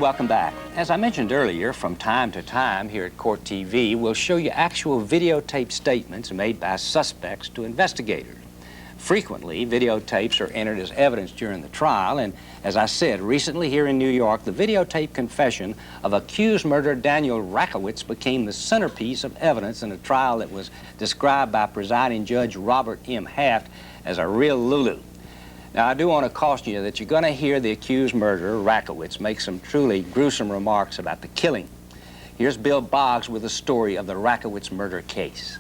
welcome back. As I mentioned earlier, from time to time here at Court TV, we'll show you actual videotape statements made by suspects to investigators. Frequently, videotapes are entered as evidence during the trial, and as I said, recently here in New York, the videotape confession of accused murderer Daniel Rakowitz became the centerpiece of evidence in a trial that was described by presiding Judge Robert M. Haft as a real Lulu. Now, I do want to caution you that you're going to hear the accused murderer, Rakowitz, make some truly gruesome remarks about the killing. Here's Bill Boggs with the story of the Rakowitz murder case.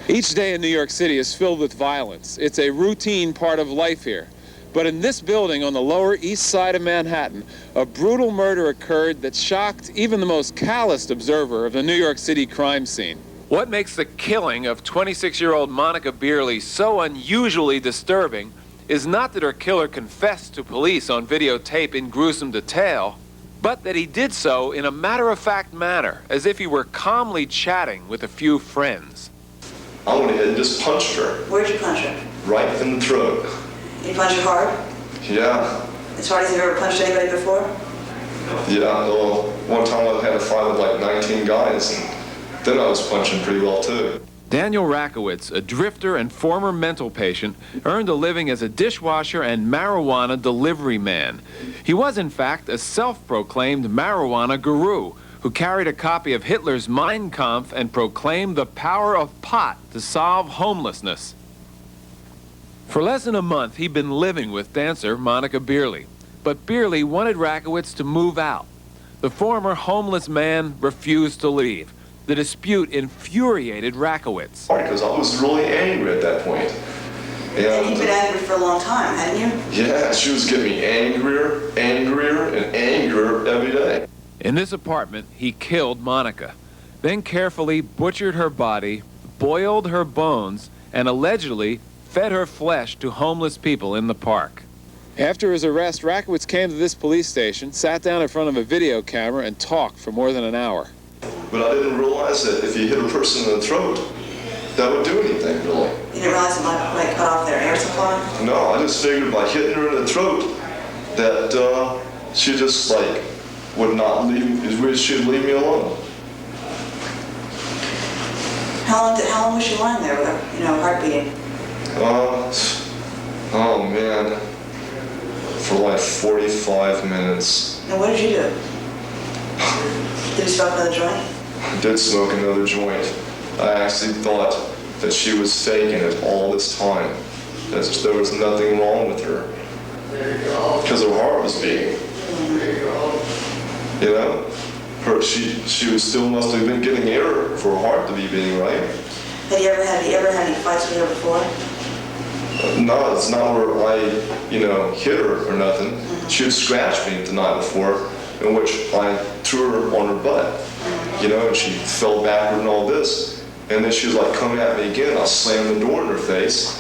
Each day in New York City is filled with violence. It's a routine part of life here. But in this building on the Lower East Side of Manhattan, a brutal murder occurred that shocked even the most calloused observer of the New York City crime scene. What makes the killing of 26-year-old Monica Beerley so unusually disturbing is not that her killer confessed to police on videotape in gruesome detail, but that he did so in a matter-of-fact manner, as if he were calmly chatting with a few friends. I went ahead and just punched her. Where'd you punch her? Right in the throat. You punch her hard? Yeah. As hard as you've ever punched anybody before? Yeah, well, one time I had a fight with like 19 guys, and then I was punching pretty well too. Daniel Rakowitz, a drifter and former mental patient, earned a living as a dishwasher and marijuana delivery man. He was, in fact, a self-proclaimed marijuana guru who carried a copy of Hitler's Mein Kampf and proclaimed the power of pot to solve homelessness. For less than a month, he'd been living with dancer Monica Beerley. But Beerley wanted Rakowitz to move out. The former homeless man refused to leave. The dispute infuriated Rakowitz. Because I was really angry at that point. And you've been angry for a long time, hadn't you? Yeah, she was getting me angrier, angrier, and angrier every day. In this apartment, he killed Monica, then carefully butchered her body, boiled her bones, and allegedly fed her flesh to homeless people in the park. After his arrest, Rakowitz came to this police station, sat down in front of a video camera, and talked for more than an hour. But I didn't realize that if you hit a person in the throat, that would do anything, really. You didn't realize it might cut off their air supply? No, I just figured by hitting her in the throat that she just like would not leave, she'd leave me alone. How long was she lying there with her, heart beating? Oh man, for like 45 minutes. And what did you do? Did you smoke another joint? I did smoke another joint. I actually thought that she was faking it all this time. That there was nothing wrong with her. Because her heart was beating. You know? She was still must have been getting air for her heart to be beating, right? Have you ever had any fights with her before? No, it's not where I, hit her or nothing. She had scratched me the night before, in which I threw her on her butt, and she fell backward and all this. And then she was like coming at me again. I slammed the door in her face.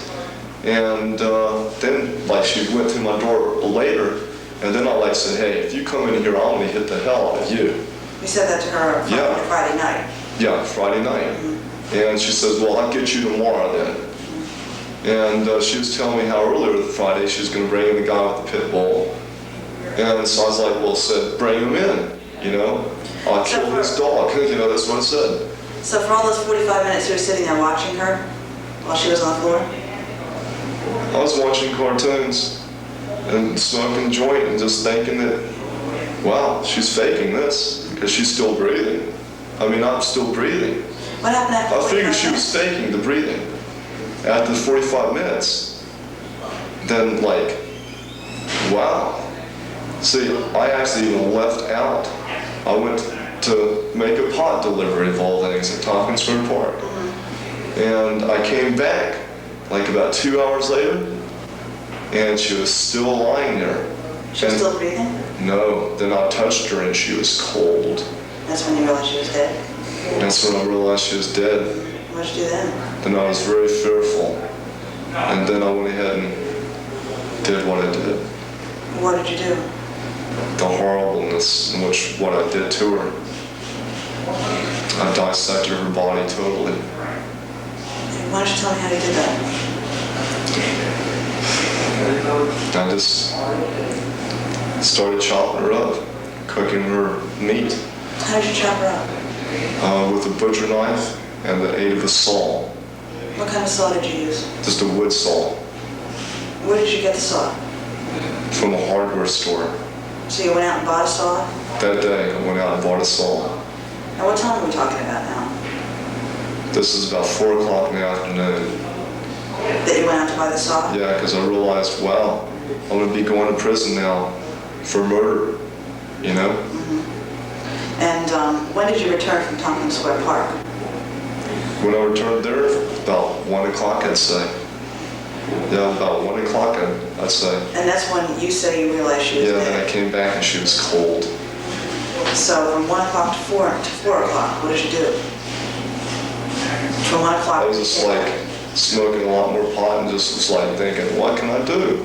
And then like she went to my door later, and then I said, hey, if you come in here, I'm gonna hit the hell out of you. You said that to her Friday night? Yeah, Friday night. And she says, well, I'll get you tomorrow then. And she was telling me how earlier Friday she was gonna bring in the guy with the pit bull. And so I was like, well, said, bring him in, I'll kill this dog, that's what I said. So for all those 45 minutes you were sitting there watching her while she was on the floor? I was watching cartoons and smoking a joint and just thinking that, wow, she's faking this because she's still breathing. I mean, I'm still breathing. What happened after? I figured she was faking the breathing. After 45 minutes, then wow. See, I actually even left out. I went to make a pot delivery of all things at Tompkins Square Park. And I came back about 2 hours later, and she was still lying there. She was still breathing? No, then I touched her and she was cold. That's when you realized she was dead? That's when I realized she was dead. What did you do then? Then I was very fearful. And then I went ahead and did what I did. What did you do? The horribleness in which what I did to her. I dissected her body totally. Why don't you tell me how you did that? I just started chopping her up, cooking her meat How did you chop her up? with a butcher knife and the aid of a saw. What kind of saw did you use? Just a wood saw Where did you get the saw? from a hardware store. So you went out and bought a saw? That day, I went out and bought a saw. And what time are we talking about now? This is about 4 o'clock in the afternoon. That you went out to buy the saw? Yeah, because I realized, wow, I'm going to be going to prison now for murder, you know? And when did you return from Tompkins Square Park? When I returned there, about 1 o'clock, I'd say. Yeah, about 1 o'clock, I'd say. And that's when you say you realized she was Yeah, dead? then I came back and she was cold. So from 1 o'clock to 4 o'clock, what did you do? From 1 o'clock I was to just 4 like smoking a lot more pot and just was like thinking, what can I do?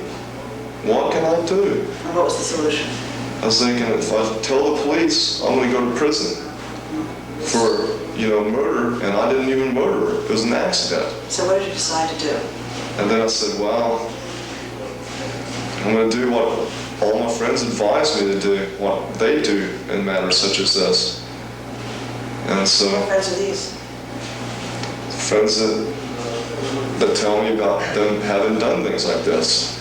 What can I do? And what was the solution? I was thinking, if I tell the police, I'm going to go to prison for, you know, murder, and I didn't even murder her. It was an accident. So what did you decide to do? And then I said, well, I'm going to do what all my friends advised me to do, what they do in matters such as this. And so, What friends are these? friends that tell me about them having done things like this.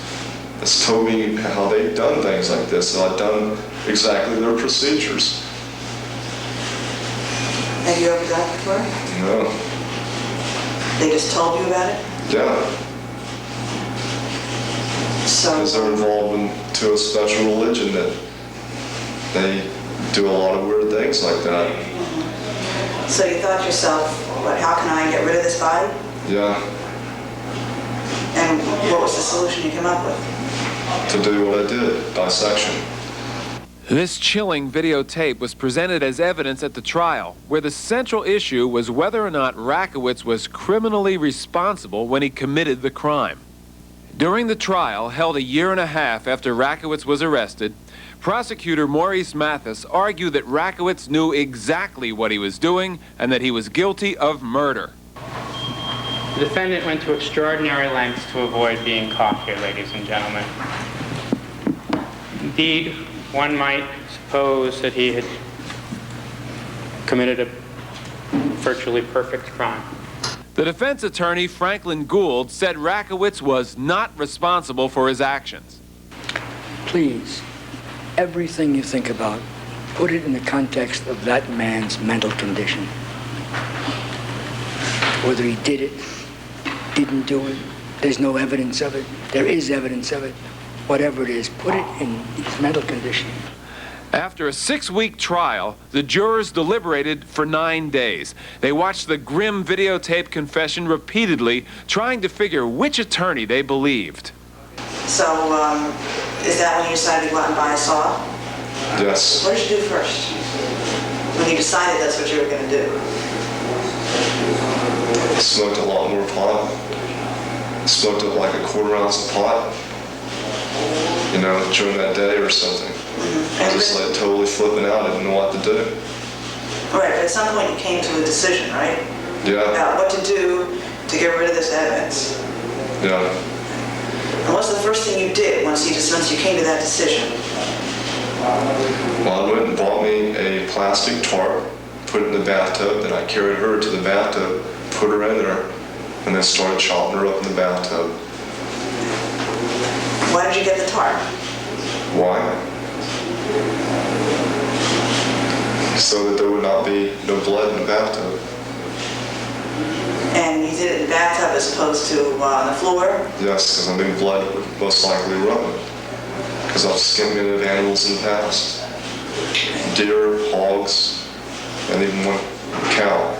That's told me how they've done things like this, and I've done exactly their procedures. Have you ever done it before? No. They just told you about it? Yeah, So, because they're involved into a special religion that they do a lot of weird things like that. so you thought to yourself, how can I get rid of this body? Yeah, And what was the solution you came up with? to do what I did, dissection. This chilling videotape was presented as evidence at the trial, where the central issue was whether or not Rakowitz was criminally responsible when he committed the crime. During the trial, held a year and a half after Rakowitz was arrested, prosecutor Maurice Mathis argued that Rakowitz knew exactly what he was doing and that he was guilty of murder. The defendant went to extraordinary lengths to avoid being caught here, ladies and gentlemen. Indeed, one might suppose that he had committed a virtually perfect crime. The defense attorney, Franklin Gould, said Rakowitz was not responsible for his actions. Please, everything you think about, put it in the context of that man's mental condition. Whether he did it, didn't do it, there's no evidence of it, there is evidence of it. Whatever it is, put it in his mental condition. After a 6-week trial, the jurors deliberated for 9 days. They watched the grim videotape confession repeatedly, trying to figure which attorney they believed. So, is that when you decided to go out and buy a saw? Yes. What did you do first? When you decided that's what you were going to do? I smoked a lot more pot. Smoked up like a 1/4 ounce of pot, you know, during that day or something. I was just like totally flipping out. I didn't know what to do. All right, but at some point you came to a decision, right? Yeah, About what to do to get rid of this evidence. yeah. And what's the first thing you did once you came to that decision? Well, I went and bought me a plastic tarp, put it in the bathtub, then I carried her to the bathtub, put her in there, and then started chopping her up in the bathtub. Why did you get the tarp? Why? So that there would not be no blood in the bathtub. And you did it in the bathtub as opposed to on the floor? Yes, because I knew blood would most likely run. Because I've skinned many of animals in the past. Deer, hogs, and even one cow.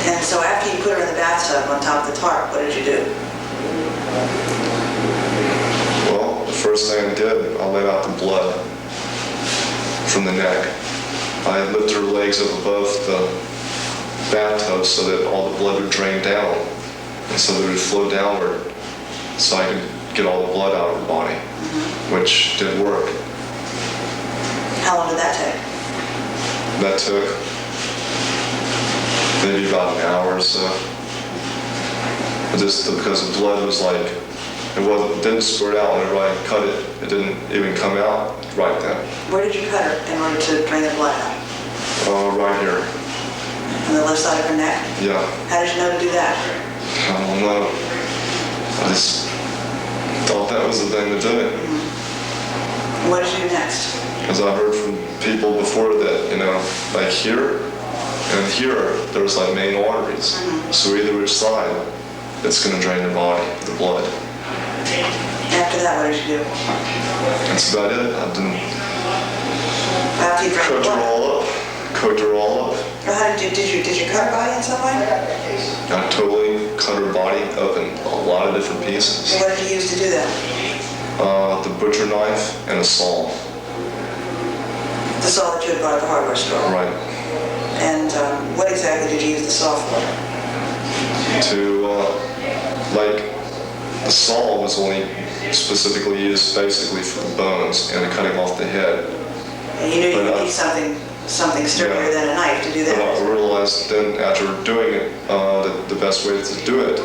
And so after you put her in the bathtub on top of the tarp, what did you do? Well, the first thing I did, I let out the blood from the neck. I lifted her legs up above the bathtub so that all the blood would drain down, and so that it would flow downward so I could get all the blood out of her body, which did work. How long did that take? That took maybe about an hour or so. Just because the blood was like didn't squirt out whenever I cut it. It didn't even come out right then. Where did you cut her in order to drain the blood out? Right here. On the left side of her neck? Yeah. How did you know to do that? I don't know. I just thought that was the thing to do it. What did you do next? Because I heard from people before that, you know, like here and here, there's like main arteries. So either which side, it's going to drain your body, the blood. After that, what did you do? That's about it. I didn't After you drank cooked her blood? all up. Cooked her all up. Or how did you cut her body in some way? I totally cut her body up in a lot of different pieces. And what did you use to do that? The butcher knife and a saw. The saw that you had bought at the hardware store? Right. And what exactly did you use the saw for? The saw was only specifically used basically for the bones and cutting off the head. And you knew you would need something sturdier than a knife to do But that. I realized then after doing it, that the best way to do it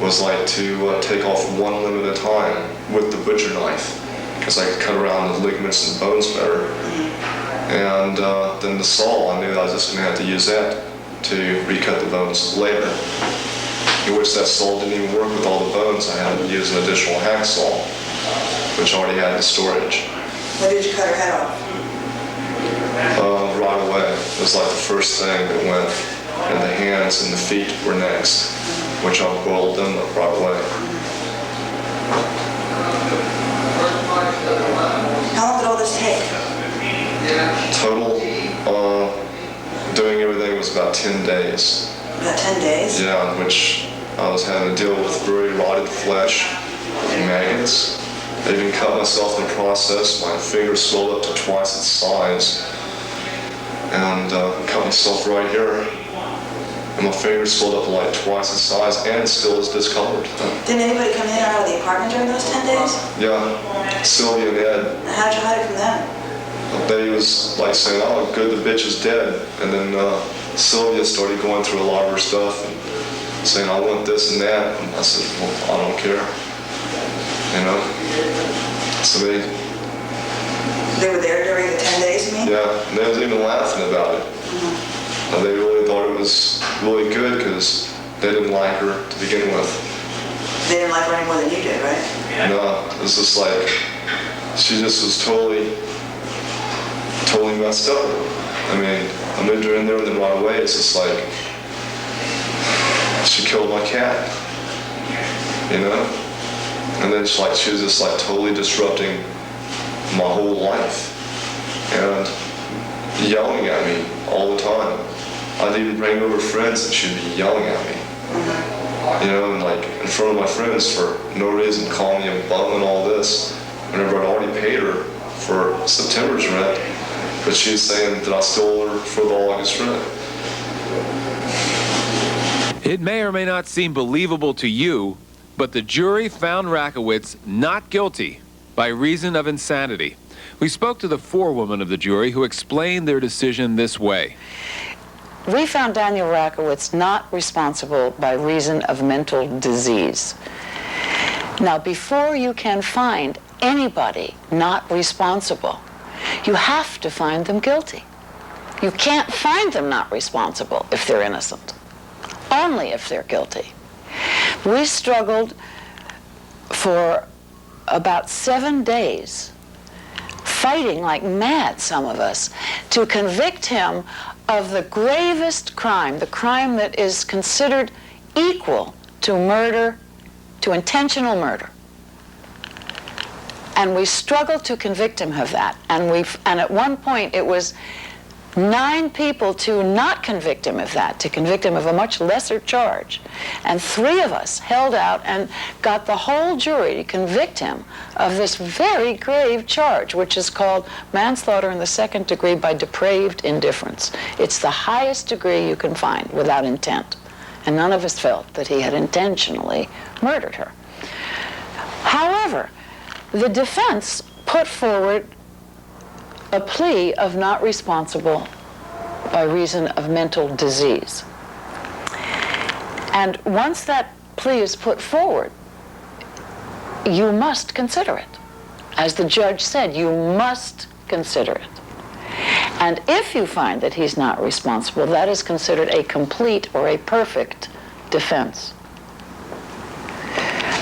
was like to take off one limb at a time with the butcher knife, because I could cut around the ligaments and bones better. And then the saw, I knew I was just going to have to use that to recut the bones later. In which that saw didn't even work with all the bones. I had to use an additional hacksaw, which already had the storage. When did you cut her head off? Right away. It was like the first thing that went, and the hands and the feet were next, which I boiled them up right away. How long did all this take? Total, doing everything was about 10 days. About 10 days? Yeah, in which I was having to deal with very rotted flesh, maggots. I even cut myself in the process. My fingers swelled up to twice its size. And cut myself right here. And my fingers swelled up to like twice its size and still is discolored. Didn't anybody come in or out of the apartment during those 10 days? Yeah, Sylvia and Ed. How'd you hide it from them? They was like saying, oh, good, the bitch is dead. And then Sylvia started going through a lot of her stuff and saying, I want this and that. And I said, well, I don't care. You know? So They were there during the 10 days, you mean? yeah, and they was even laughing about it. They really thought it was really good because they didn't like her to begin with. They didn't like her any more than you did, right? No, it was just like, she just was totally messed up. I mean, I moved her in there and then right away it's just like, she killed my cat, you know? And then she was just like totally disrupting my whole life and yelling at me all the time. I'd even bring over friends and she'd be yelling at me. You know, and like in front of my friends for no reason, calling me a bum and all this, whenever I'd already paid her for September's rent, but she was saying that I stole her for the August rent. It may or may not seem believable to you, but the jury found Rakowitz not guilty by reason of insanity. We spoke to the forewoman of the jury who explained their decision this way. We found Daniel Rakowitz not responsible by reason of mental disease. Now, before you can find anybody not responsible, you have to find them guilty. You can't find them not responsible if they're innocent, only if they're guilty. We struggled for about 7 days, fighting like mad, some of us, to convict him of the gravest crime, the crime that is considered equal to murder, to intentional murder. And we struggled to convict him of that. And at one point it was 9 people to not convict him of that, to convict him of a much lesser charge. And 3 of us held out and got the whole jury to convict him of this very grave charge, which is called manslaughter in the 2nd degree by depraved indifference. It's the highest degree you can find without intent. And none of us felt that he had intentionally murdered her. However, the defense put forward a plea of not responsible by reason of mental disease. And once that plea is put forward, you must consider it. As the judge said, you must consider it. And if you find that he's not responsible, that is considered a complete or a perfect defense.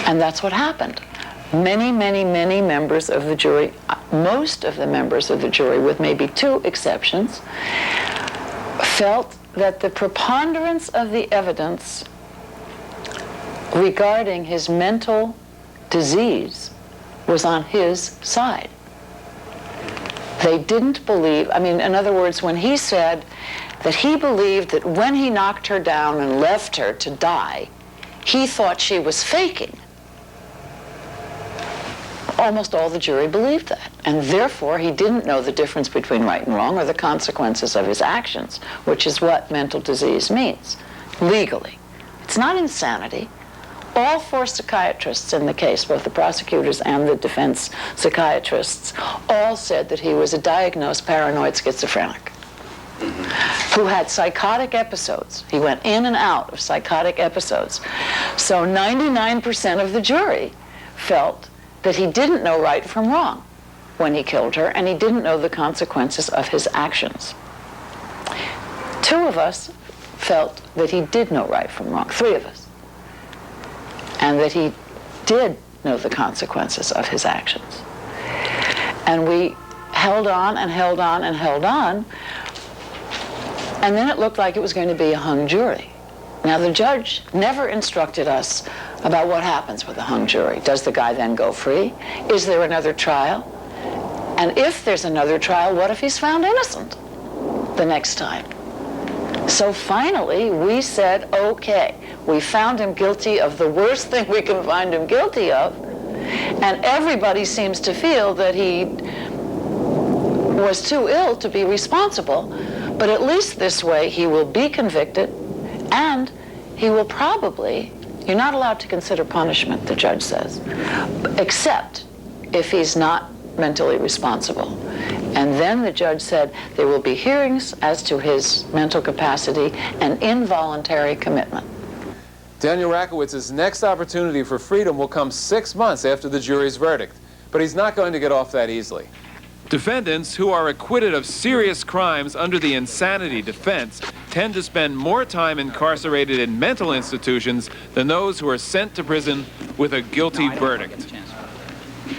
And that's what happened. Many, many, many members of the jury, most of the members of the jury, with maybe 2 exceptions, felt that the preponderance of the evidence regarding his mental disease was on his side. They didn't believe, I mean, in other words, when he said that he believed that when he knocked her down and left her to die, he thought she was faking. Almost all the jury believed that, and therefore he didn't know the difference between right and wrong or the consequences of his actions, which is what mental disease means, legally. It's not insanity. All 4 psychiatrists in the case, both the prosecutors and the defense psychiatrists, all said that he was a diagnosed paranoid schizophrenic who had psychotic episodes. He went in and out of psychotic episodes. So 99% of the jury felt that he didn't know right from wrong when he killed her, and he didn't know the consequences of his actions. 2 of us felt that he did know right from wrong, 3 of us, and that he did know the consequences of his actions. And we held on and held on and held on, and then it looked like it was going to be a hung jury. Now, the judge never instructed us about what happens with a hung jury. Does the guy then go free? Is there another trial? And if there's another trial, what if he's found innocent the next time? So finally, we said, okay, we found him guilty of the worst thing we can find him guilty of, and everybody seems to feel that he was too ill to be responsible, but at least this way he will be convicted, and he will probably, you're not allowed to consider punishment, the judge says, except if he's not mentally responsible. And then the judge said there will be hearings as to his mental capacity and involuntary commitment. Daniel Rakowitz's next opportunity for freedom will come 6 months after the jury's verdict, but he's not going to get off that easily. Defendants who are acquitted of serious crimes under the insanity defense tend to spend more time incarcerated in mental institutions than those who are sent to prison with a guilty verdict.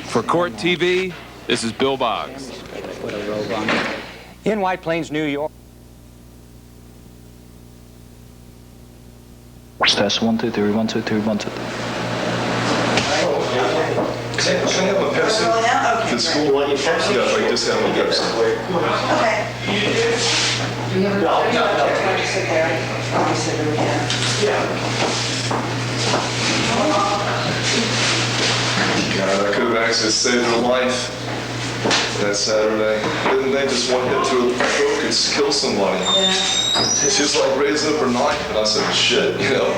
For Court TV, this is Bill Boggs. In White Plains, New York. Test 1 2 3 1 2 3 1 2. Can I have a Pepsi? Roll now? Okay. For school? Yeah, if I just have a Pepsi. Okay. Sit there. I'll sit over here. God, I could have actually saved her life that Saturday. Didn't they just one hit to her throat could kill somebody? Yeah. She was like raising up her knife, and I said, shit, you know.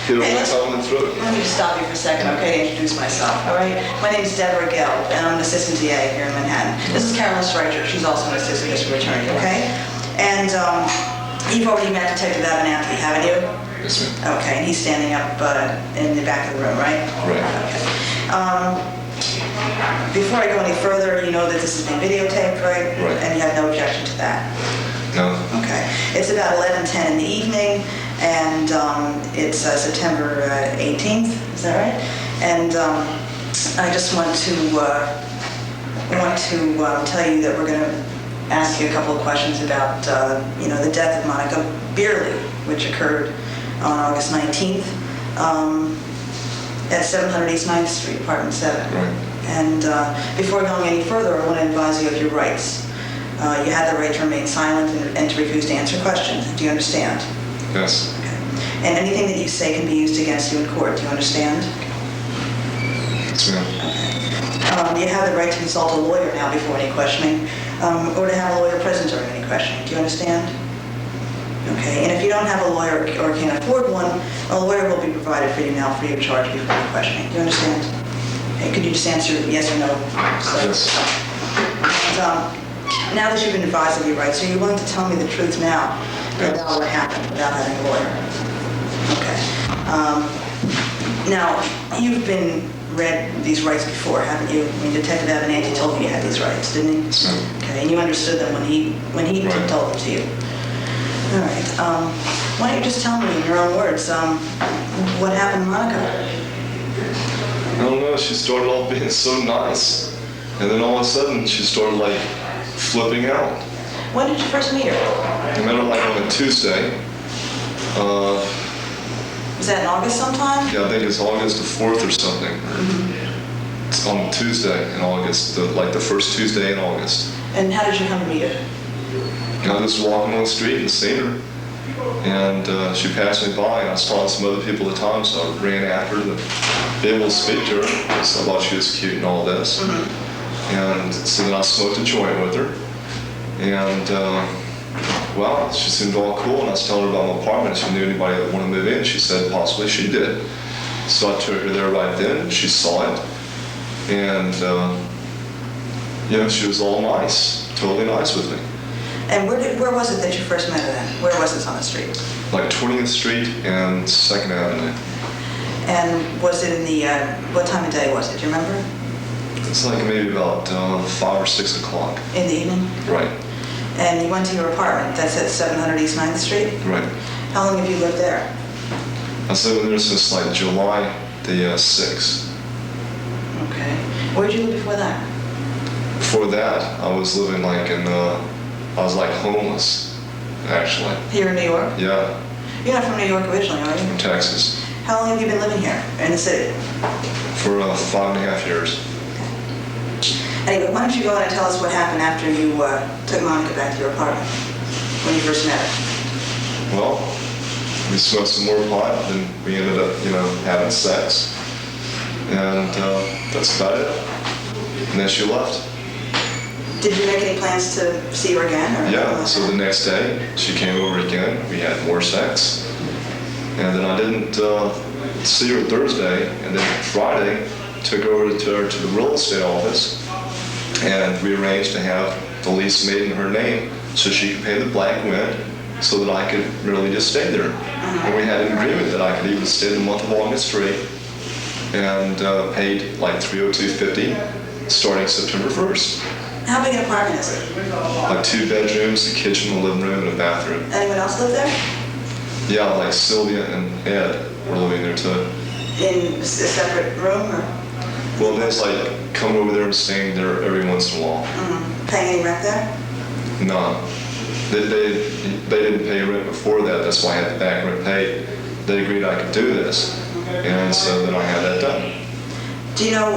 Hit her one time in the throat. Let me just stop you for a second, okay, to introduce myself, all right? My name is Deborah Gell, and I'm an assistant DA here in Manhattan. This is Carolyn Streicher. She's also an assistant district attorney, okay? And you've already met Detective Abernathy, haven't you? Yes, ma'am. Okay, and he's standing up in the back of the room, right? Right. Okay. Before I go any further, you know that this is being videotaped, right? Right. And you have no objection to that? No. Okay. It's about 11:10 in the evening, and it's September 18th, is that right? And I just want to tell you that we're going to ask you a couple of questions about, the death of Monica Beerley, which occurred on August 19th at 700 East 9th Street, apartment 7. Right. And before going any further, I want to advise you of your rights. You have the right to remain silent and to refuse to answer questions. Do you understand? Yes. Okay. And anything that you say can be used against you in court. Do you understand? Yes, ma'am. Okay. You have the right to consult a lawyer now before any questioning, or to have a lawyer present during any questioning. Do you understand? Okay. And if you don't have a lawyer or can't afford one, a lawyer will be provided for you now free of charge before any questioning. Do you understand? Okay. Could you just answer yes or no? Yes. And, now that you've been advised of your rights, are you willing to tell me the truth now about what happened without having a lawyer? Okay. Now, you've been read these rights before, haven't you? I mean, Detective Avenatti told you you had these rights, didn't he? Okay, and you understood them when he Right. told them to you. All right. Why don't you just tell me in your own words what happened to Monica? I don't know, she started off being so nice. And then all of a sudden, she started like flipping out. When did you first meet her? I met her like on a Tuesday. Was that in August sometime? Yeah, I think it's August the 4th or something. It's on Tuesday in August, like the first Tuesday in August. And how did you come to meet her? And I was just walking on the street and seen her. And she passed me by, and I was talking to some other people at the time, so I ran after her to be able to speak to her. So I thought she was cute and all this. And so then I smoked a joint with her. And, well, she seemed all cool, and I was telling her about my apartment. If she knew anybody that wanted to move in, she said possibly she did. So I took her there right then. She saw it. And, you know, she was all nice, totally nice with me. And where was it that you first met her then? Where was this on the street? Like 20th Street and 2nd Avenue. And was it in the, what time of day was it? Do you remember? It's like maybe about 5 or 6 o'clock. In the evening? Right, And you went to your apartment, that's at 700 East 9th Street? right. How long have you lived there? I've been there since like July the 6th. Okay. Where did you live before that? Before that, I was living like in, I was like homeless, actually. Here in New York? Yeah, You're not from New York originally, are you? from Texas. How long have you been living here in the city? For 5.5 years. Anyway, why don't you go on and tell us what happened after you took Monica back to your apartment when you first met her? Well, we smoked some more pot, and we ended up, you know, having sex. And that's about it. And then she left. Did you make any plans to see her again? Or Yeah, so the next day, she came over again, we had more sex. And then I didn't see her Thursday, and then Friday, took her over to the real estate office, and we arranged to have the lease made in her name so she could pay the black rent so that I could really just stay there. And we had an agreement that I could even stay the month of August free and paid like $302.50 starting September 1st. How big an apartment is it? Like 2 bedrooms, a kitchen, a living room, and a bathroom. Anyone else live there? Yeah, like Sylvia and Ed were living there too. In a separate room or Well, there's like coming over there and staying there every once in a while. paying any rent there? No, they didn't pay rent before that. That's why I had the back rent paid. They agreed I could do this, and so then I had that done. Do you know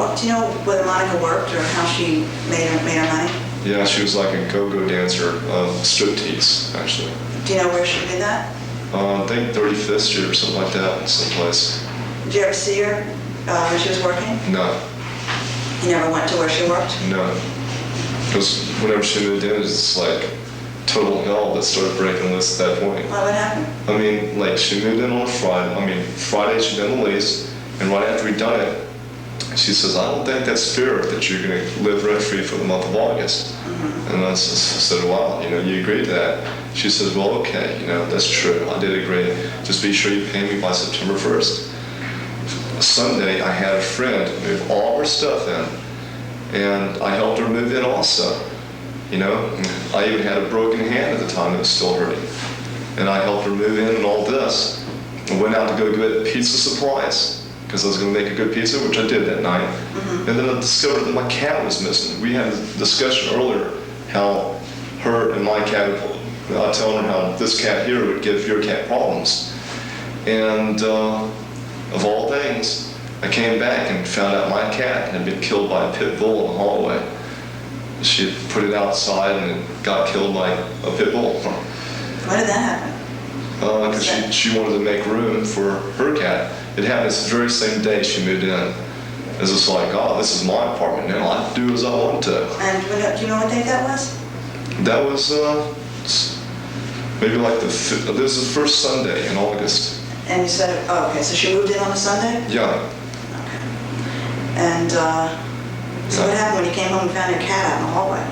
whether Monica worked or how she made her money? Yeah, she was like a go-go dancer, striptease actually. Do you know where she did that? I think 35th Street or something like that, someplace. Did you ever see her when she was working? No, You never went to where she worked? no, because whenever she moved in, it's like total hell that started breaking loose at that point. What happened? I mean, like, she moved in on a Friday. Friday she done the lease, and right after we done it, she says, I don't think that's fair that you're going to live rent-free for the month of August. And I said, well, you know, you agreed to that. She says, well, okay, you know, that's true. I did agree. Just be sure you pay me by September 1st. Sunday, I had a friend move all her stuff in, and I helped her move in also. You know, I even had a broken hand at the time that was still hurting. And I helped her move in and all this. I went out to go get pizza supplies because I was going to make a good pizza, which I did that night. And then I discovered that my cat was missing. We had a discussion earlier how her and my cat, I told her how this cat here would give your cat problems. And of all things, I came back and found out my cat had been killed by a pit bull in the hallway. She had put it outside and it got killed by a pit bull. Why did that happen? Because she wanted to make room for her cat. It happened this very same day she moved in. It was just like, oh, this is my apartment now. I can do as I want to. And do you know what date that was? That was maybe like this was the first Sunday in August. And you said, oh, okay, so she moved in on a Sunday? Yeah. Okay. And so what happened when you came home and found your cat out in the hallway?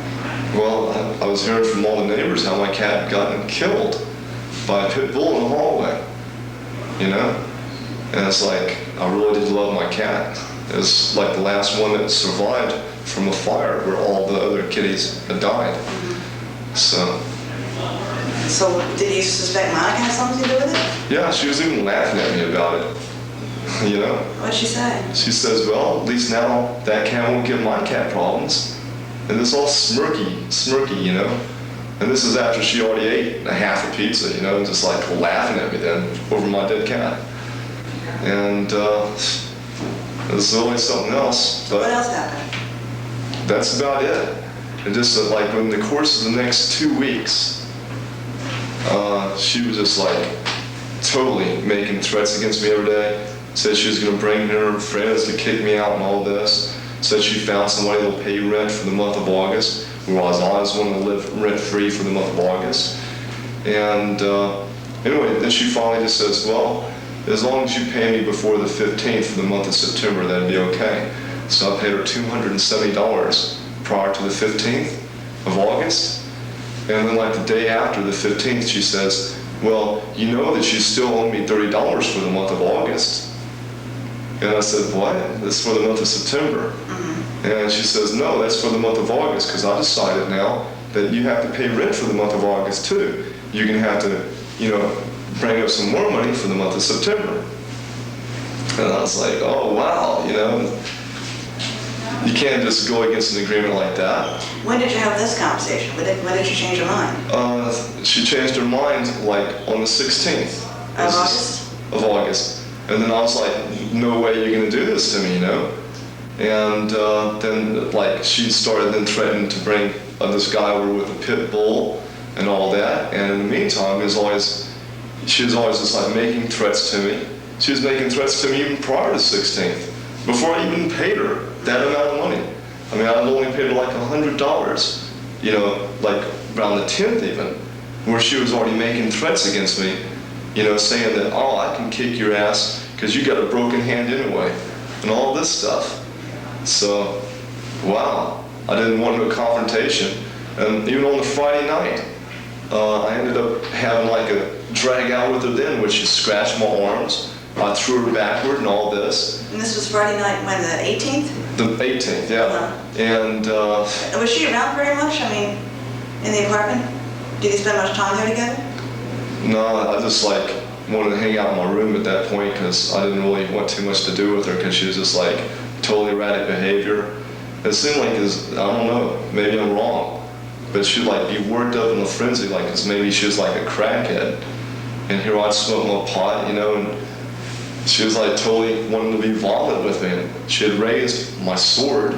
Well, I was hearing from all the neighbors how my cat had gotten killed by a pit bull in the hallway, you know? And it's like, I really did love my cat. It was like the last one that survived from a fire where all the other kitties had died. So did you suspect Monica had something to do with it? yeah, she was even laughing at me about it. You know? What'd she say? She says, well, at least now that cat won't give my cat problems. And it's all smirky, you know? And this is after she already ate a half a pizza, you know, just like laughing at me then over my dead cat. And there's always something else. But what else happened? That's about it. And just like in the course of the next 2 weeks, she was just like totally making threats against me every day. Said she was going to bring her friends to kick me out and all this. Said she found somebody that'll pay rent for the month of August. Whereas I was wanting to live rent-free for the month of August. And anyway, then she finally just says, well, as long as you pay me before the 15th for the month of September, that'd be okay. So I paid her $270 prior to the 15th of August. And then like the day after the 15th, she says, well, you know that you still owe me $30 for the month of August. And I said, what? That's for the month of September. And she says, no, that's for the month of August, because I decided now that you have to pay rent for the month of August too. You're going to have to, you know, bring up some more money for the month of September. And I was like, oh, wow, you know, you can't just go against an agreement like that. When did you have this conversation? When did you change your mind? She changed her mind like on the 16th. Of August? Of August. And then I was like, no way you're going to do this to me, you know? And then like she started then threatening to bring this guy over with a pit bull and all that. And in the meantime, she was always just like making threats to me. She was making threats to me even prior to 16th, before I even paid her that amount of money. I mean, I'd only paid her like $100, you know, like around the 10th even, where she was already making threats against me, you know, saying that, oh, I can kick your ass because you got a broken hand anyway, and all this stuff. So, wow, I didn't want no confrontation. And even on the Friday night, I ended up having like a drag out with her then, which she scratched my arms. I threw her backward and all this. And this was Friday night, when, the 18th? The 18th, yeah. Uh-huh. And was she around very much? I mean, in the apartment? Did you spend much time there together? no, I just like wanted to hang out in my room at that point because I didn't really want too much to do with her because she was just like totally erratic behavior. It seemed like, I don't know, maybe I'm wrong, but she'd like be worked up in a frenzy, like, cause maybe she was like a crackhead. And here I'd smoke my pot, you know, and she was like totally wanting to be violent with me. And she had raised my sword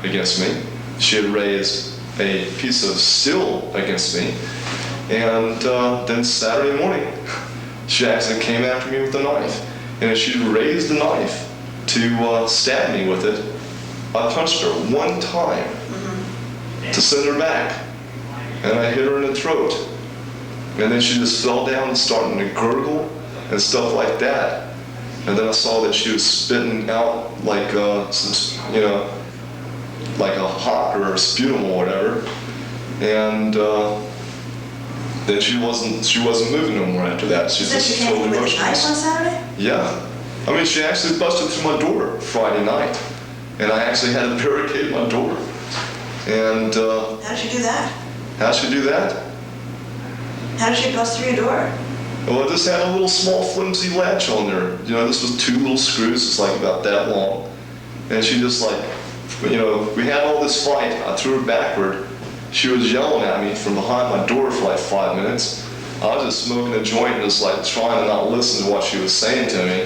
against me. She had raised a piece of steel against me. And then Saturday morning, she actually came after me with a knife. And as she raised the knife to stab me with it, I punched her one time to send her back. And I hit her in the throat. And then she just fell down and started to gurgle and stuff like that. And then I saw that she was spitting out like some, you know, like a hot or a sputum or whatever. And then she wasn't moving no more after that. She was just totally motionless. She came with a knife on Saturday? Yeah. I mean, she actually busted through my door Friday night. And I actually had to barricade my door. And how'd she do that? How'd she do that? How did she bust through your door? Well, it just had a little small flimsy latch on there. You know, this was 2 little screws, it's like about that long. And she just like, you know, we had all this fight. I threw her backward. She was yelling at me from behind my door for like 5 minutes. I was just smoking a joint and just like trying to not listen to what she was saying to me.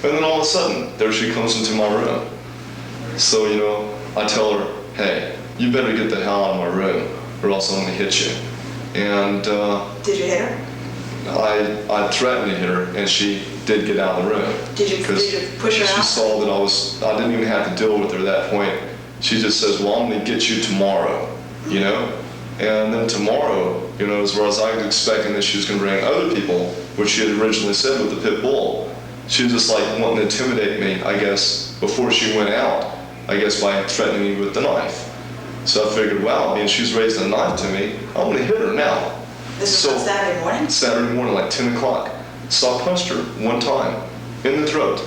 And then all of a sudden, there she comes into my room. So, you know, I tell her, hey, you better get the hell out of my room or else I'm gonna hit you. And did you hit her? I threatened to hit her, and she did get out of the room. Did you push her out? She saw that I didn't even have to deal with her at that point. She just says, well, I'm gonna get you tomorrow, you know? And then tomorrow, you know, as far as I was expecting that she was gonna bring other people, which she had originally said with the pit bull. She was just like wanting to intimidate me, I guess, before she went out, I guess by threatening me with the knife. So I figured, wow, I mean, she's raised a knife to me, I'm gonna hit her now. This was on Saturday morning? Saturday morning, like 10 o'clock. So I punched her one time in the throat.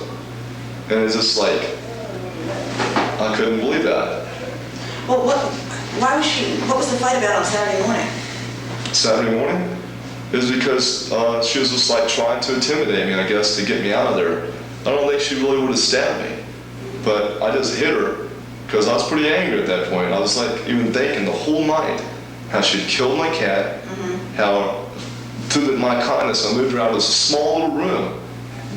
And it's just like, I couldn't believe that. Well, what was the fight about on Saturday morning? Saturday morning? It was because she was just like trying to intimidate me, I guess, to get me out of there. I don't think she really would have stabbed me, but I just hit her because I was pretty angry at that point. I was like even thinking the whole night how she'd killed my cat, how through my kindness I moved her out of this small little room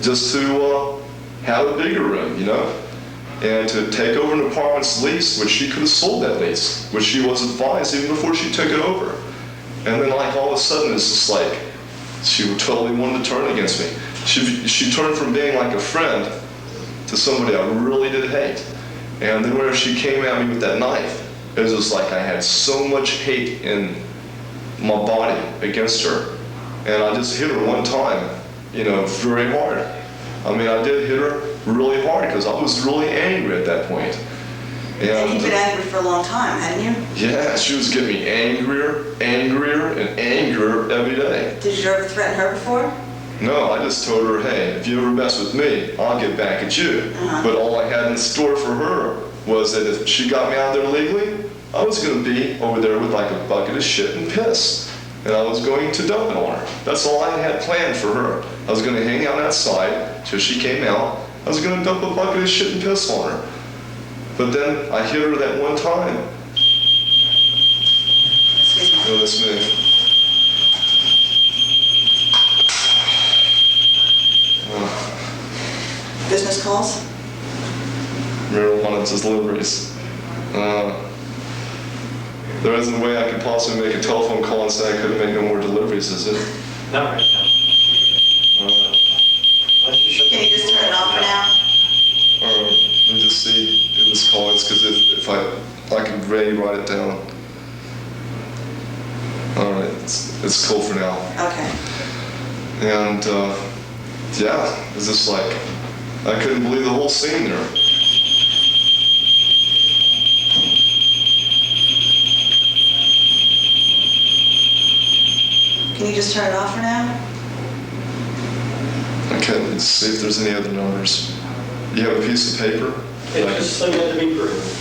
just to have a bigger room, you know, and to take over an apartment's lease, which she could have sold that lease, which she was advised even before she took it over. And then like all of a sudden it's just like she totally wanted to turn against me. She turned from being like a friend to somebody I really did hate. And then whenever she came at me with that knife, it was just like I had so much hate in my body against her. And I just hit her one time, you know, very hard. I mean, I did hit her really hard because I was really angry at that point. And you've been angry for a long time, hadn't you? Yeah, she was getting me angrier, angrier, and angrier every day. Did you ever threaten her before? No, I just told her, hey, if you ever mess with me, I'll get back at you. But all I had in store for her was that if she got me out there legally, I was going to be over there with like a bucket of shit and piss. And I was going to dump it on her. That's all I had planned for her. I was going to hang out outside till she came out. I was going to dump a bucket of shit and piss on her. But then I hit her that one time. No, that's me. Business calls? Marijuana deliveries. There isn't a way I could possibly make a telephone call and say I couldn't make no more deliveries, is it? Not right now. Can you just turn it off for now? Let me just see who this call is, because if I can really write it down. All right, it's cool for now. Okay. And yeah, it's just like I couldn't believe the whole scene there. Can you just turn it off for now? Okay, let's see if there's any other numbers. You have a piece of paper? Just send it to me, Bruce.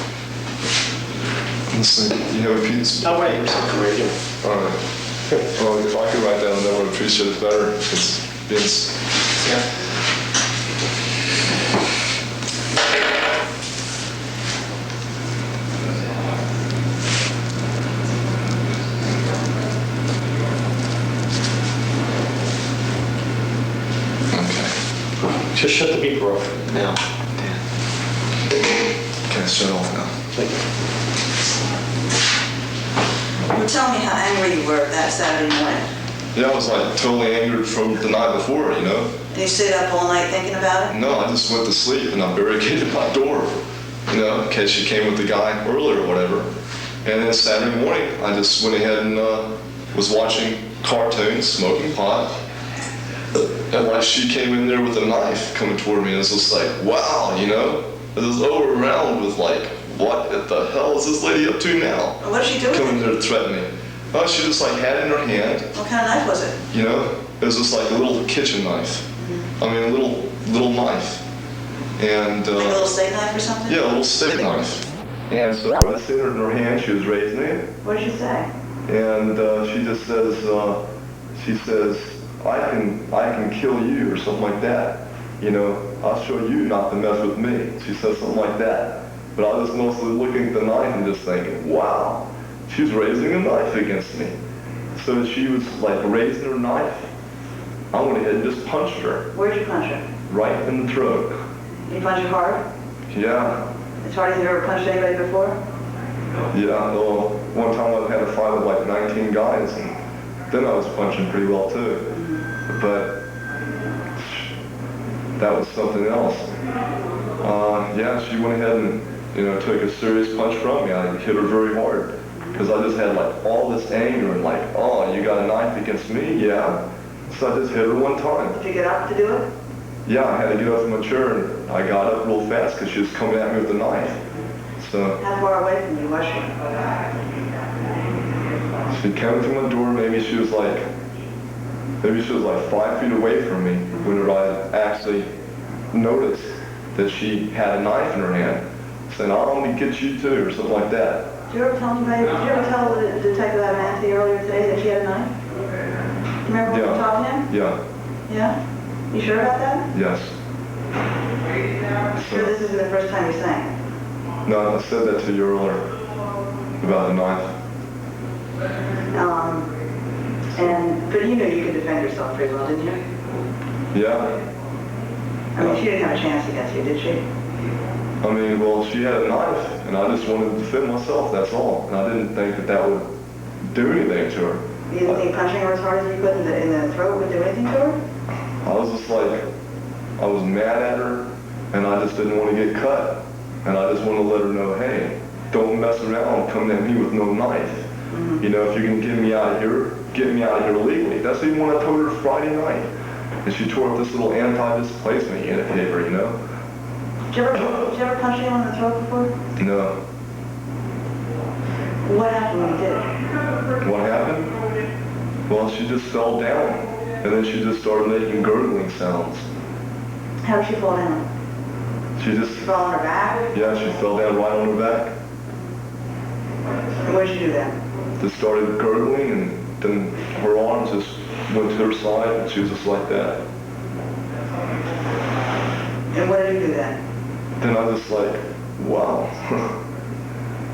Let's see. You have a piece? Oh, wait, there's something right here. All right. Well, if I could write down, then I would appreciate it better. It's Yeah. Just shut the beeper off now. okay. Shut off now. Thank you. Well, tell me how angry you were that Saturday morning. Yeah, I was like totally angered from the night before, you know. And you stayed up all night thinking about it? No, I just went to sleep and I barricaded my door, you know, in case she came with the guy early or whatever. And then Saturday morning, I just went ahead and was watching cartoons, smoking pot. And like she came in there with a knife coming toward me, and it's just like, wow, you know? It was overwhelmed with like, what the hell is this lady up to now? What did she do with Coming it? there to threaten me. Oh, she just like had it in her hand. What kind of knife was it? You know, it was just like a little kitchen knife. I mean, a little knife. And Like a little steak knife or something? yeah, a little steak knife. And so I seen her in her hand. She was raising it, What did she say? and she just says, I can kill you or something like that. You know, I'll show you not to mess with me. She said something like that. But I was mostly looking at the knife and just thinking, wow, she's raising a knife against me. So she was like raising her knife. I went ahead and just punched her Where'd you punch her? right in the throat. You punch her hard? Yeah, As hard as you ever punched anybody before? yeah. Well, one time I had a fight with like 19 guys, and then I was punching pretty well too. But that was something else. Yeah, she went ahead and, you know, took a serious punch from me. I hit her very hard because I just had like all this anger and like, oh, you got a knife against me? Yeah. So I just hit her one time. Did you get up to do it? Yeah, I had to get up from my chair, and I got up real fast because she was coming at me with the knife. So How far away from you was she? she came to my door. Maybe she was like 5 feet away from me when I actually noticed that she had a knife in her hand, saying, "I want to get you too," or something like that. Did you ever tell anybody, did you ever tell the detective that man to you earlier today that she had a knife? Remember when you talked to him? Yeah. Yeah? You sure about that? Yes. Sure this isn't the first time you're saying it? No, I said that to you earlier about the knife. But you knew you could defend yourself pretty well, didn't you? Yeah. I mean, she didn't have a chance against you, did she? I mean, well, she had a knife, and I just wanted to defend myself, that's all. And I didn't think that that would do anything to her. You didn't think punching her as hard as you could in the throat would do anything to her? I was just like, I was mad at her, and I just didn't want to get cut. And I just wanted to let her know, hey, don't mess around coming at me with no knife. Mm-hmm. You know, if you can get me out of here, get me out of here legally. That's even what I told her Friday night. And she tore up this little anti-displacement unit paper, you know? Did you ever punch anyone in the throat before? No. What happened when you did it? What happened? Well, she just fell down, and then she just started making gurgling sounds. How did she fall down? She just... She fell on her back? Yeah, she fell down right on her back. And what did you do then? Just started gurgling, and then her arms just went to her side, and she was just like that. And what did you do then? Then I was just like, wow.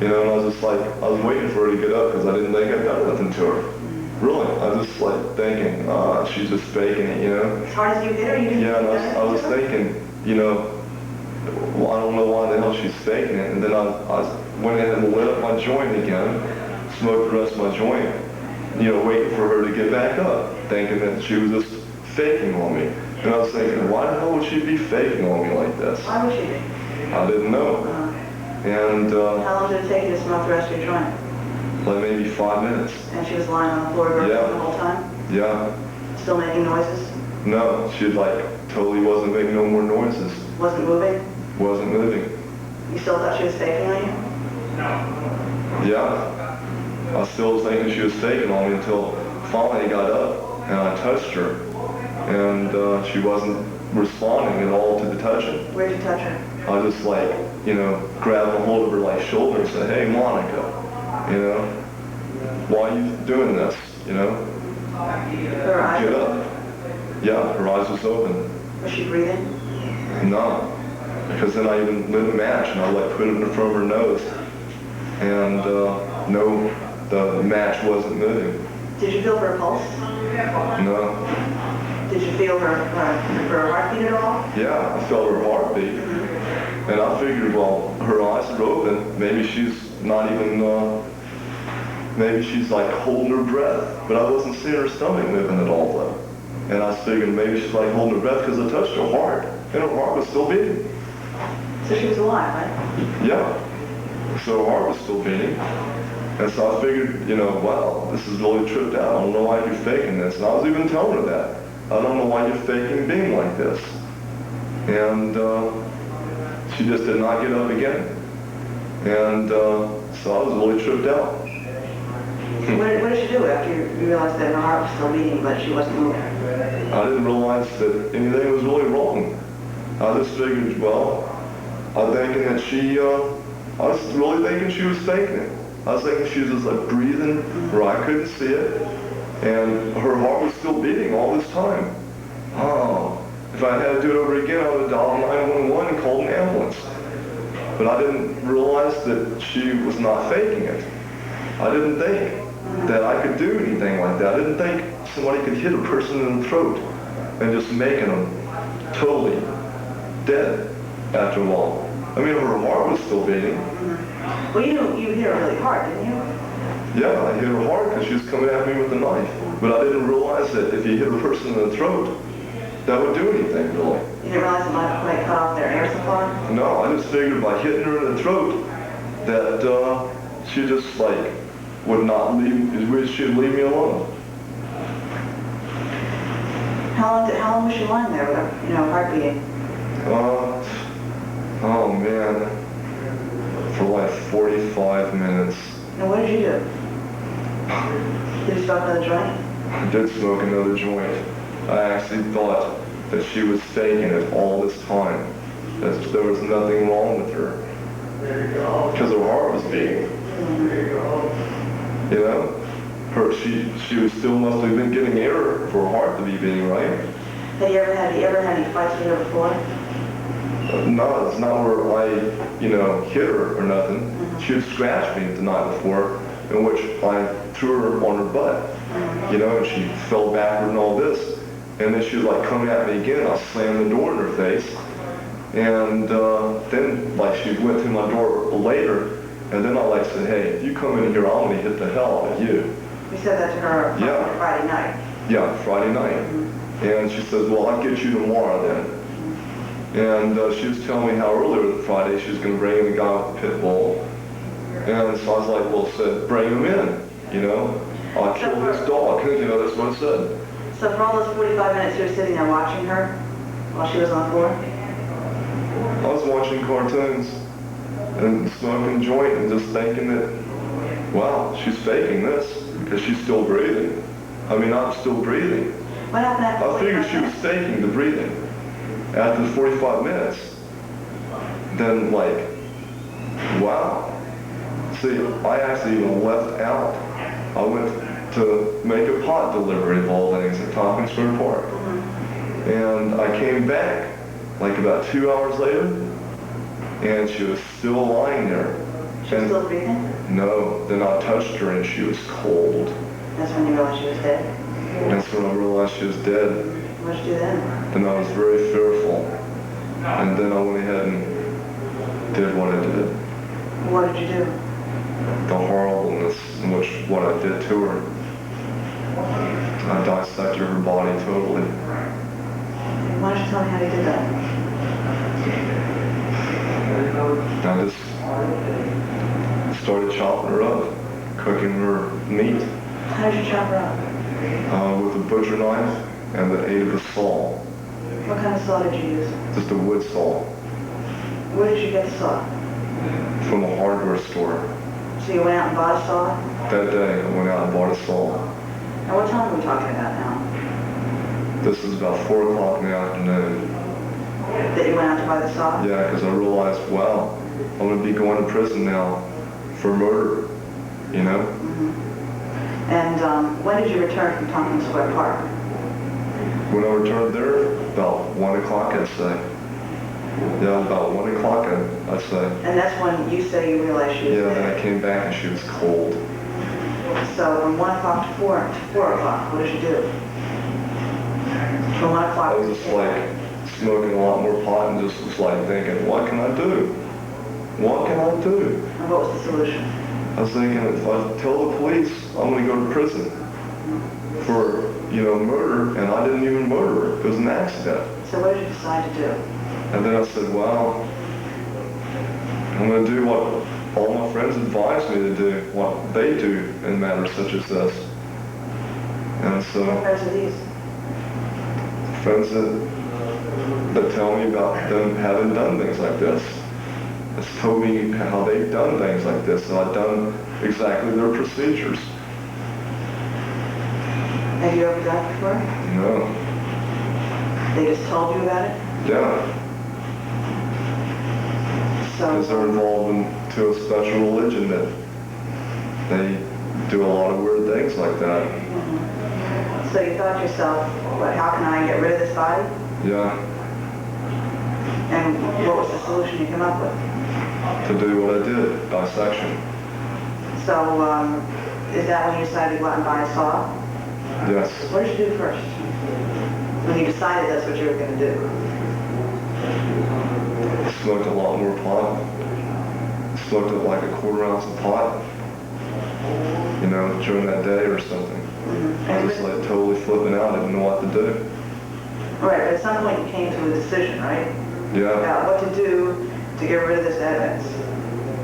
You know, and I was just like, I was waiting for her to get up because I didn't think I'd done nothing to her. Really, I was just like thinking, she's just faking it, you know? As hard as you hit her, you didn't Yeah, and think I was thinking, you know, well, I don't know why the hell she's faking it. And then I went in and lit up my joint again, smoked the rest of my joint, you know, waiting for her to get back up, thinking that she was just faking on me. And I was thinking, why the hell would she be faking on me like this? Why would she be? I didn't know. And How long did it take you to smoke the rest of your joint? like maybe 5 minutes. And she was lying on the floor Yeah. the whole time? Yeah. Still making noises? No, she like totally wasn't making no more noises. Wasn't moving? Wasn't moving. You still thought she was faking on you? Yeah. I still was thinking she was faking on me until finally I got up and I touched her. And she wasn't responding at all to the touching. Where'd you touch her? I just like, you know, grabbed a hold of her like shoulder and said, "Hey, Monica, you know, why are you doing this, you know? Her eyes? Get up." Yeah, her eyes was open. Was she breathing? No, because then I even lit a match and I like put it in front of her nose. And no, the match wasn't moving. Did you feel her pulse? No. Did you feel her heartbeat at all? Yeah, I felt her heartbeat. And I figured, well, her eyes are open. Maybe she's not even, maybe she's like holding her breath. But I wasn't seeing her stomach moving at all though. And I was figuring maybe she's like holding her breath because I touched her heart. And her heart was still beating. So she was alive, right? Yeah. So her heart was still beating. And so I figured, you know, wow, this is really tripped out. I don't know why you're faking this. And I was even telling her that. I don't know why you're faking being like this. And she just did not get up again. And so I was really tripped out. What did she do after you realized that her heart was still beating but she wasn't moving? I didn't realize that anything was really wrong. I just figured, well, I was thinking that I was really thinking she was faking it. I was thinking she was just like breathing where I couldn't see it. And her heart was still beating all this time. Oh, if I had to do it over again, I would have dialed 911 and called an ambulance. But I didn't realize that she was not faking it. I didn't think that I could do anything like that. I didn't think somebody could hit a person in the throat and just making them totally dead after a while. I mean, her heart was still beating. Well, you hit her really hard, didn't you? Yeah, I hit her hard because she was coming at me with a knife. But I didn't realize that if you hit a person in the throat, that would do anything, really. You didn't realize it might cut off their air supply? No, I just figured by hitting her in the throat that she just like would not leave, she'd leave me alone. How long was she lying there with her, you know, heart beating? Oh man, for like 45 minutes. And what did you do? Did you smoke another joint? I did smoke another joint. I actually thought that she was faking it all this time. that there was nothing wrong with her. Because her heart was beating. You know? She still must have been getting air for her heart to be beating, right? Have you ever had any fights with her before? No, it's not where I, hit her or nothing. She had scratched me the night before, in which I threw her on her butt, and she fell backward and all this. And then she was like coming at me again. I slammed the door in her face. And then she went through my door later, and then I said, hey, if you come in here, I'm going to hit the hell out of you. You said that to her Friday night? Yeah, Friday night. And she says, well, I'll get you tomorrow then. And she was telling me how earlier Friday she was going to bring in the guy with the pit bull. And so I was like, well, said, bring him in, I'll kill this dog. That's what I said. So for all those 45 minutes you were sitting there watching her while she was on the floor? I was watching cartoons and smoking a joint and just thinking that, wow, she's faking this because she's still breathing. I mean, I'm still breathing. What happened after I figured she was faking the breathing. After the 45 minutes, then wow. See, I actually even left out. I went to make a pot delivery of all things at Tompkins Square Park. And I came back about 2 hours later, and she was still lying there. She was still breathing? No, then I touched her and she was cold. That's when you realized she was dead? That's when I realized she was dead. What did you do then? Then I was very fearful. And then I went ahead and did what I did. What did you do? The horribleness in which what I did to her. I dissected her body totally. Why don't you tell me how you did that? I just started chopping her up, cooking her meat. How did you chop her up? With a butcher knife and the aid of a saw. What kind of saw did you use? Just a wood saw. Where did you get the saw? From a hardware store. So you went out and bought a saw? That day I went out and bought a saw. Now what time are we talking about now? This is about 4 o'clock in the afternoon. That you went out to buy the saw? Yeah, because I realized, wow, I'm going to be going to prison now for murder, And when did you return from Tompkins Square Park? When I returned there, about 1 o'clock, I'd say. Yeah, about 1 o'clock, I'd say. And that's when you say you realized she was dead? Yeah, then I came back and she was cold. So from 1 o'clock to 4 o'clock, what did you do? From 1 o'clock I was just smoking a lot more pot and just was thinking, what can I do? What can I do? And what was the solution? I was thinking, if I tell the police, I'm going to go to prison for, murder, and I didn't even murder her. It was an accident. So what did you decide to do? And then I said, well, I'm going to do what all my friends advised me to do, what they do in matters such as this. And so, What friends are these? friends that tell me about them having done things like this. It's told me how they've done things like this, and I've done exactly their procedures. Have you ever done it before? No. They just told you about it? Yeah. Because they're involved into a special religion that they do a lot of weird things like that. So you thought to yourself, how can I get rid of this body? Yeah. And what was the solution you came up with? To do what I did, dissection. So is that when you decided to go out and buy a saw? Yes. What did you do first? When you decided that's what you were going to do? Smoked a lot more pot. Smoked up a quarter ounce of pot, during that day or something. I was just totally flipping out. I didn't know what to do. Right, but at some point you came to a decision, right? Yeah. About what to do to get rid of this evidence.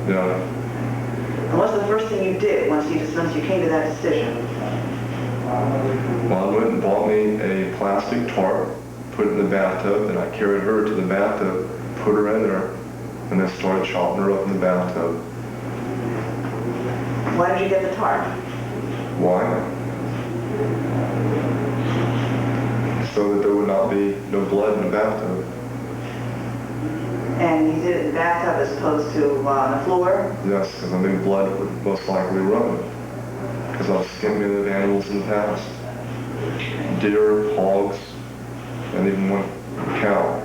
Yeah. And what's the first thing you did once you came to that decision? Well, I went and bought me a plastic tarp, put it in the bathtub, and I carried her to the bathtub, put her in there, and then started chopping her up in the bathtub. Why did you get the tarp? Why? So that there would not be no blood in the bathtub. And you did it in the bathtub as opposed to on the floor? Yes, because I knew blood would most likely run. Because I've skinned many animals in the past. Deer, hogs, and even one cow.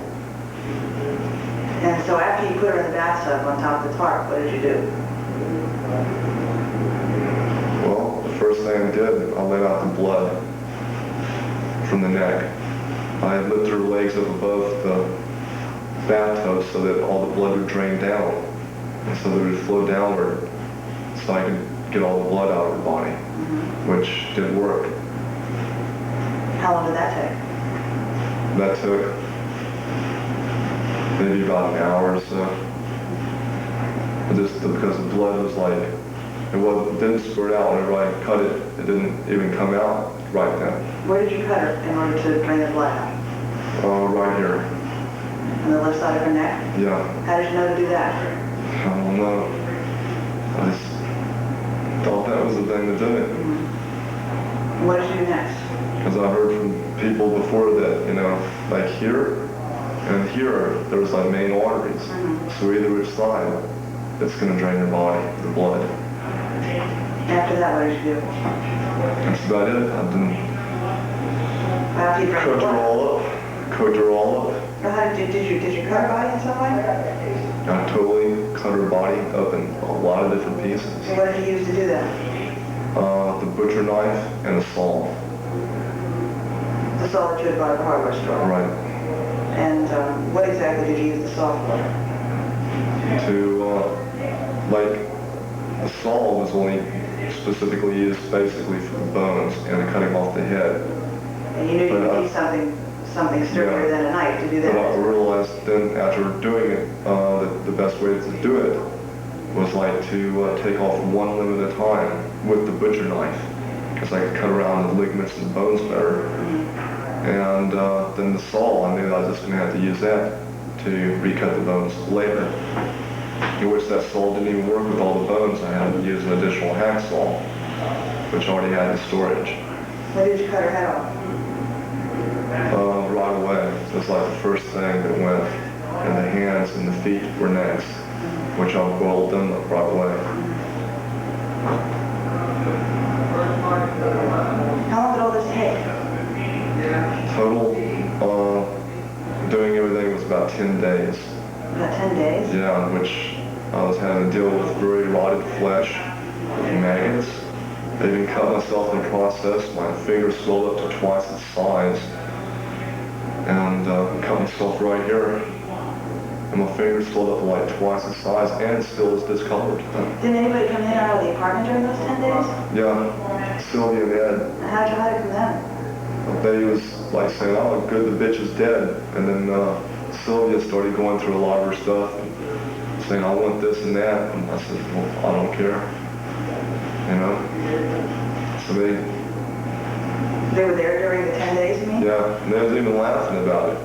And so after you put her in the bathtub on top of the tarp, what did you do? Well, the first thing I did, I let out the blood from the neck. I had lifted her legs up above the bathtub so that all the blood would drain down, and so that it would flow downward, so I could get all the blood out of her body, which did work. How long did that take? That took maybe about an hour or so. Just because the blood was like, it didn't squirt out whenever I cut it. It didn't even come out right then. Where did you cut her in order to drain the blood out? Right here. On the left side of her neck? Yeah. How did you know to do that? I don't know. I just thought that was the thing to do it. What did you do next? Because I heard from people before that, like here and here, there's like main arteries. So either which side, it's going to drain your body, the blood. After that, what did you do? That's about it. I didn't After you drained the cooked her blood? all up. Cooked her all up. Or how did you cut her body in some way? I totally cut her body up in a lot of different pieces. So what did you use to do that? The butcher knife and a saw. The saw that you had bought at the hardware store? Right. And what exactly did you use the saw for? The saw was only specifically used basically for the bones and cutting off the head. And you knew you would need something sturdier than a knife to do that? But I realized then after doing it, that the best way to do it was like to take off one limb at a time with the butcher knife, because I could cut around the ligaments and bones better. And then the saw, I knew I was just going to have to use that to recut the bones later. In which that saw didn't even work with all the bones. I had to use an additional hacksaw, which already had the storage. When did you cut her head off? Right away. It was like the first thing that went. And the hands and the feet were next, which I boiled them up right away. How long did all this take? Total, doing everything was about 10 days. About 10 days? Yeah, in which I was having to deal with very rotted flesh, with maggots. I even cut myself in the process. My fingers swelled up to twice its size. And cut myself right here. And my fingers swelled up to like twice its size and still is discolored. Didn't anybody come in or out of the apartment during those 10 days? Yeah, Sylvia and Ed. How'd you hide it from them? They was like saying, oh, good, the bitch is dead. And then Sylvia started going through a lot of her stuff and saying, I want this and that. And I said, well, I don't care. So They were there during the 10 days, you mean? yeah, and they was even laughing about it.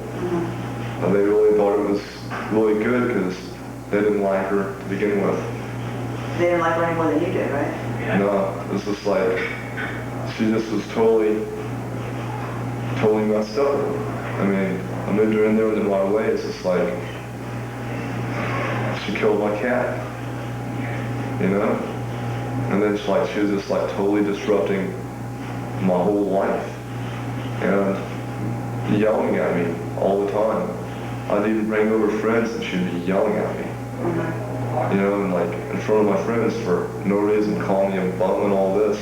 And they really thought it was really good because they didn't like her to begin with. They didn't like her any more than you did, right? No, it was just like, she just was totally messed up. I mean, I moved her in there in right away. It's just like, she killed my cat, And then she was just like totally disrupting my whole life and yelling at me all the time. I'd even bring over friends and she'd be yelling at me. And like in front of my friends for no reason, calling me a bum and all this.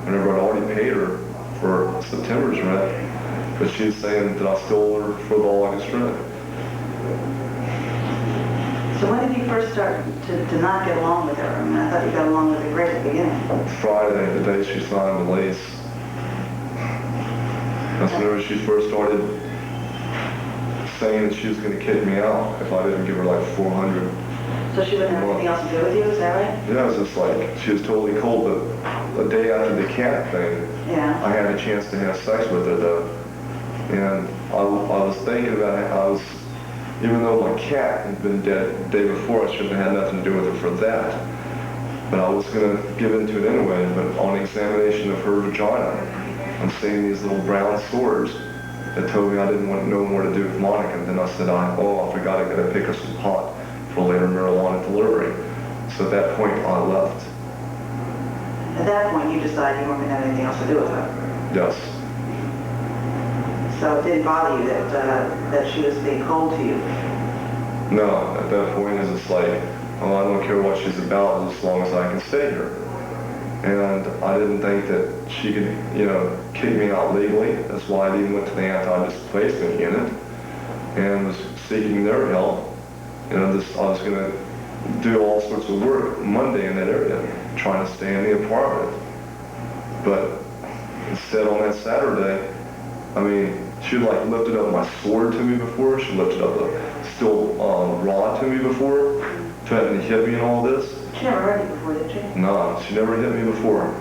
Whenever I'd already paid her for September's rent, but she was saying that I stole her for the August rent. So when did you first start to not get along with her? I mean, I thought you got along with her great at the beginning. Friday, the day she signed the lease. That's whenever she first started saying that she was going to kick me out if I didn't give her like $400. So she wouldn't have anything else to do with you, is that right? Yeah, it was just like, she was totally cold, but the day after the cat thing, I had a chance to have sex with her though. And I was thinking about it, even though my cat had been dead the day before, I shouldn't have had nothing to do with her for that. But I was going to give into it anyway, but on examination of her vagina, I'm seeing these little brown sores that told me I didn't want no more to do with Monica. And then I said, I forgot I gotta pick up some pot for later marijuana delivery. So at that point, I left. At that point, you decided you weren't going to have anything else to do with her. Yes. So it didn't bother you that she was being cold to you? No, at that point, it's just like, oh, I don't care what she's about as long as I can stay here. And I didn't think that she could, kick me out legally. That's why I even went to the anti-displacement unit and was seeking their help. I was going to do all sorts of work Monday in that area, trying to stay in the apartment. But instead on that Saturday, she lifted up my sword to me before. She lifted up a steel rod to me before, threatened to hit me and all this. She never hurt you before, did she? No, she never hit me before.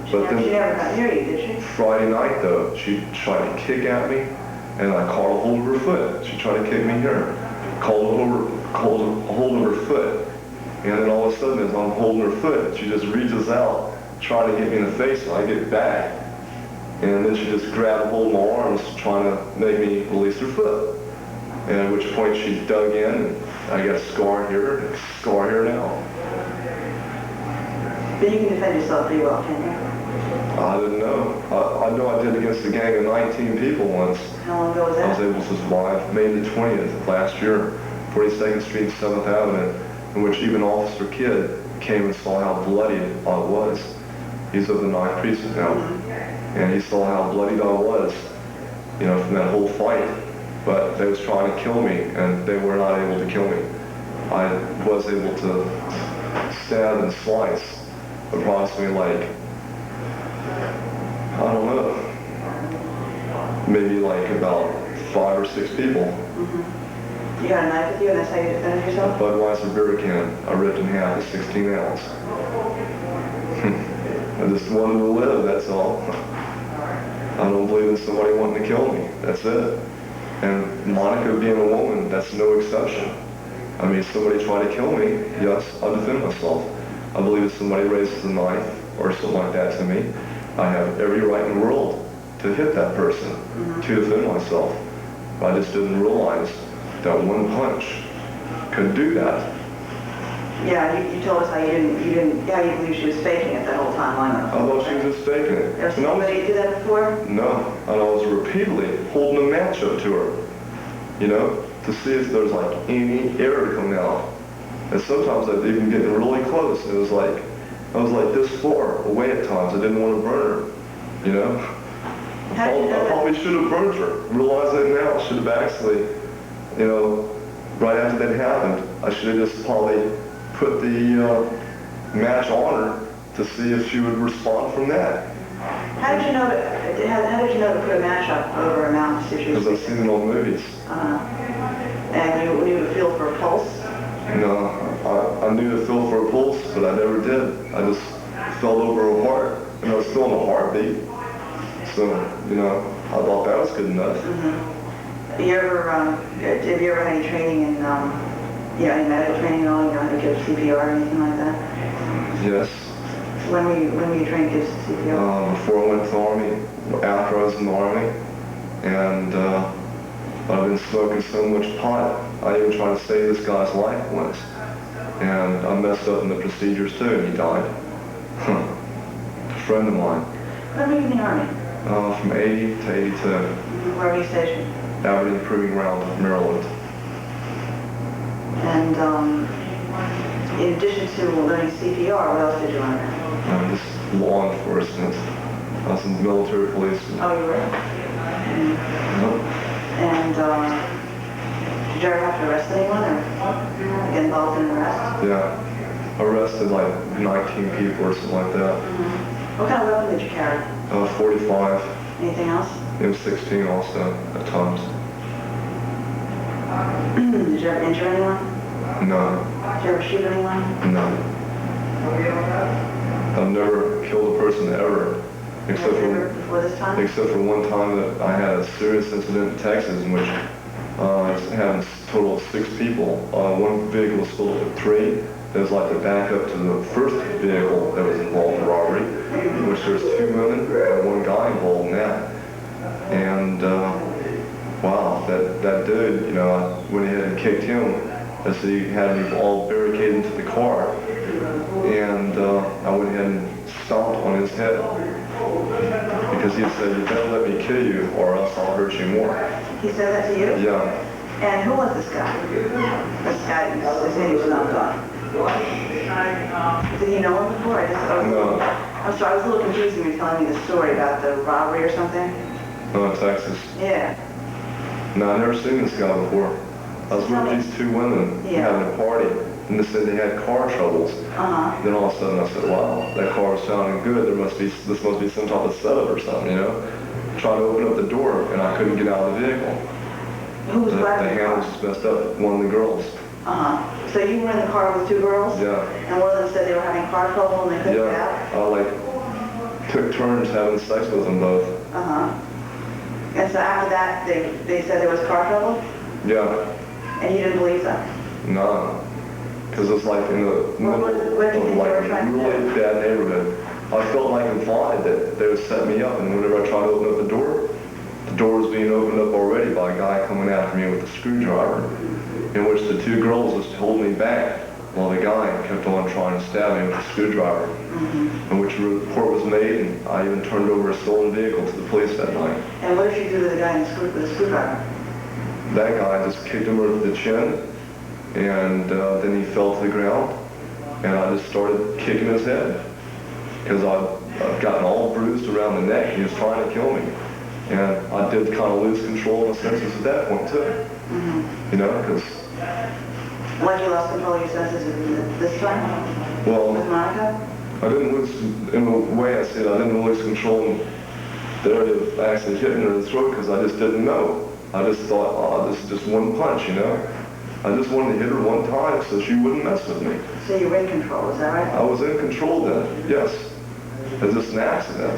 She never got near you, did she? Friday night, though, she tried to kick at me, and I caught a hold of her foot. She tried to kick me here. Caught a hold of her foot. And then all of a sudden, as I'm holding her foot, she just reaches out, trying to hit me in the face, and I get back. And then she just grabbed a hold of my arms, trying to make me release her foot. And at which point she dug in, and I got a scar here, and a scar here now. But you can defend yourself pretty well, can't you? I didn't know. I know I did against a gang of 19 people once. How long ago was that? I was able to survive May the 20th of last year, 42nd Street, 7th Avenue, in which even Officer Kidd came and saw how bloody I was. He's of the 9th Precinct now. And he saw how bloodied I was, from that whole fight. But they was trying to kill me, and they were not able to kill me. I was able to stab and slice approximately I don't know, maybe about 5 or 6 people. You got a knife with you, and that's how you defended yourself? Budweiser beer can, I ripped in half, a 16 ounce. I just wanted to live, that's all. I don't believe in somebody wanting to kill me, that's it. And Monica being a woman, that's no exception. If somebody tried to kill me, yes, I'll defend myself. I believe if somebody raises a knife or something like that to me, I have every right in the world to hit that person, to defend myself. But I just didn't realize that one punch could do that. Yeah, you told us how you believe she was faking it that whole time. I thought she was just faking it. Ever seen anybody do that before? No, and I was repeatedly holding a match up to her, to see if there's any air coming out. And sometimes I'd even get really close, and it was I was this far away at times. I didn't want to burn her, I probably should have burned her. Realize that now. I should have actually, right after that happened, I should have just probably put the match on her to see if she would respond from that. How did you know to put a match up over a mouth to see if she was? Because I've seen it on movies. And you knew to feel for a pulse? No, I knew to feel for a pulse, but I never did. I just felt over her heart, and I was still in a heartbeat. So, I thought that was good enough. Have you ever had any training in, any medical training at all? You know how to give CPR or anything like that? Yes. When were you trained to give CPR? Before I went to the Army, after I was in the Army, and I've been smoking so much pot, I even tried to save this guy's life once. And I messed up in the procedures too, and he died. A friend of mine. When were you in the Army? From 80 to 82. Where were you stationed? Aberdeen Proving Ground, Maryland. And in addition to learning CPR, what else did you learn? Just law enforcement. I was in the military police. Oh, you were? And did you ever have to arrest anyone or get involved in an arrest? Yeah. Arrested 19 people or something like that. What kind of weapon did you carry? 45. Anything else? M16 also, at times. Did you ever injure anyone? No. Did you ever shoot anyone? No. I've never killed a person ever. Before this time? Except for one time that I had a serious incident in Texas in which I had a total of 6 people. One vehicle was filled with 3. It was the backup to the first vehicle that was involved in robbery, in which there was 2 women and 1 guy involved in that. And wow, that dude, you know, I went ahead and kicked him. I said he had me all barricaded into the car, and I went ahead and stomped on his head because he said, "You better let me kill you or else I'll hurt you more." He said that to you? Yeah. And who was this guy? This guy who said he was not gone. Did he know him before? No. I'm sorry, I was a little confused when you were telling me the story about the robbery or something. No, in Texas. Yeah. No, I've never seen this guy before. I was with these two women having a party, and they said they had car troubles. Then all of a sudden I said, wow, that car was sounding good. This must be some type of setup or something, you know? Tried to open up the door, and I couldn't get out of the vehicle. Who was driving? The handle was just messed up. One of the girls. So you were in the car with two girls? Yeah. And one of them said they were having car trouble and they couldn't get out? I took turns having sex with them both. And so after that, they said there was car trouble? Yeah. And you didn't believe them? No. Because it's like in the middle of like a really bad neighborhood. I felt like implied that they would set me up, and whenever I tried to open up the door was being opened up already by a guy coming after me with a screwdriver, in which the two girls just pulled me back while the guy kept on trying to stab me with a screwdriver, in which a report was made, and I even turned over a stolen vehicle to the police that night. And what did you do to the guy with the screwdriver? That guy just kicked him over the chin, and then he fell to the ground, and I just started kicking his head, because I've gotten all bruised around the neck. He was trying to kill me. And I did kind of lose control of my senses at that point, too. You know, because... When you lost control of your senses this time? Well, with Monica? I didn't lose, in the way I said, I didn't lose control in the area of actually hitting her in the throat because I just didn't know. I just thought, oh, this is just one punch, you know? I just wanted to hit her one time so she wouldn't mess with me. So you were in control, is that right? I was in control then, yes. It's just an accident.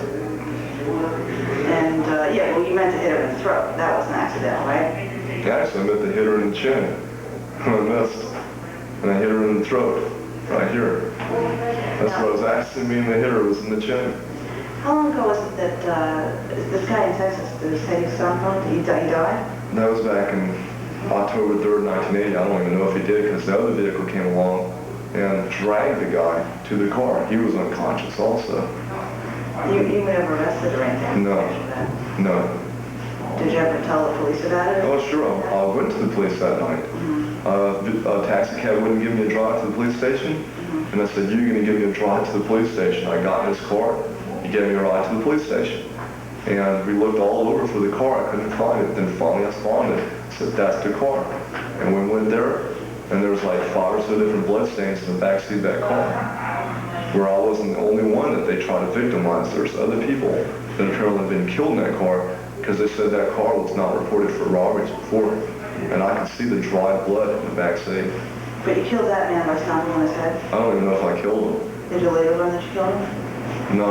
And, yeah, well, you meant to hit her in the throat. That was an accident, right? Actually, I meant to hit her in the chin. I missed. And I hit her in the throat, right here. That's what I was asking, meaning to hit her was in the chin. How long ago was it that this guy in Texas, the Sadie Stonefeld, he died? That was back in October 3rd, 1980. I don't even know if he did because the other vehicle came along and dragged the guy to the car. He was unconscious also. You were never arrested or anything? No. No. Did you ever tell the police about it? Oh, sure. I went to the police that night. A taxi cab wouldn't give me a drive to the police station. And I said, you're going to give me a drive to the police station. I got in his car. He gave me a ride to the police station. And we looked all over for the car. I couldn't find it. Then finally I found it. I said, that's the car. And we went there, and there was like 5 or so different bloodstains in the backseat of that car. Where I wasn't the only one that they tried to victimize. There's other people that apparently had been killed in that car because they said that car was not reported for robberies before. And I could see the dry blood in the back seat. But you killed that man by stomping on his head? I don't even know if I killed him. Did you later learn that you killed him? No,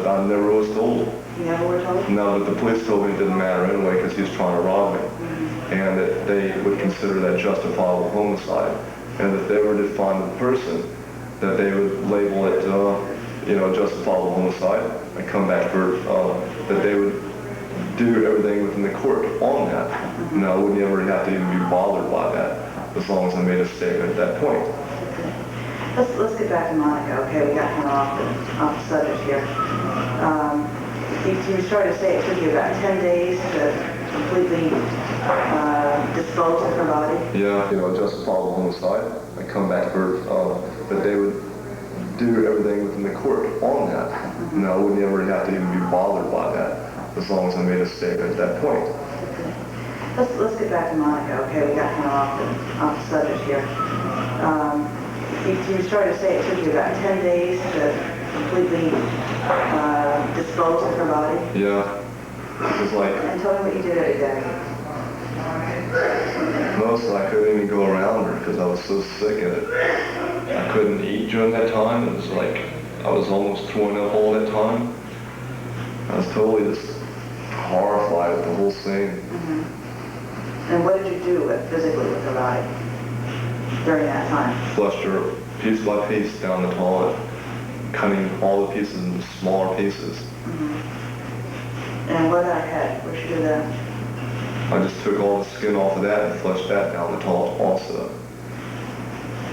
I never was told. You never were told? No, but the police told me it didn't matter anyway because he was trying to rob me. And that they would consider that justifiable homicide. And if they were to find the person, that they would label it, justifiable homicide and come back for, that they would do everything within the court on that. No, I wouldn't ever have to even be bothered by that as long as I made a statement at that point. Let's get back to Monica. Okay, we got kind of off the subject here. You started to say it took you about 10 days to completely dispose of her body. Yeah, justifiable homicide. I come back for, that they would do everything within the court on that. No, I wouldn't ever have to even be bothered by that as long as I made a statement at that point. Let's get back to Monica. Okay, we got kind of off the subject here. You started to say it took you about 10 days to completely dispose of her body. Yeah, it was like... And tell me what you did every day. Mostly I couldn't even go around her because I was so sick of it. I couldn't eat during that time. It was like I was almost throwing up all that time. I was totally just horrified at the whole scene. And what did you do physically with her body during that time? Flushed her piece by piece down the toilet, cutting all the pieces into smaller pieces. And what about her head? Where'd she do that? I just took all the skin off of that and flushed that down the toilet also.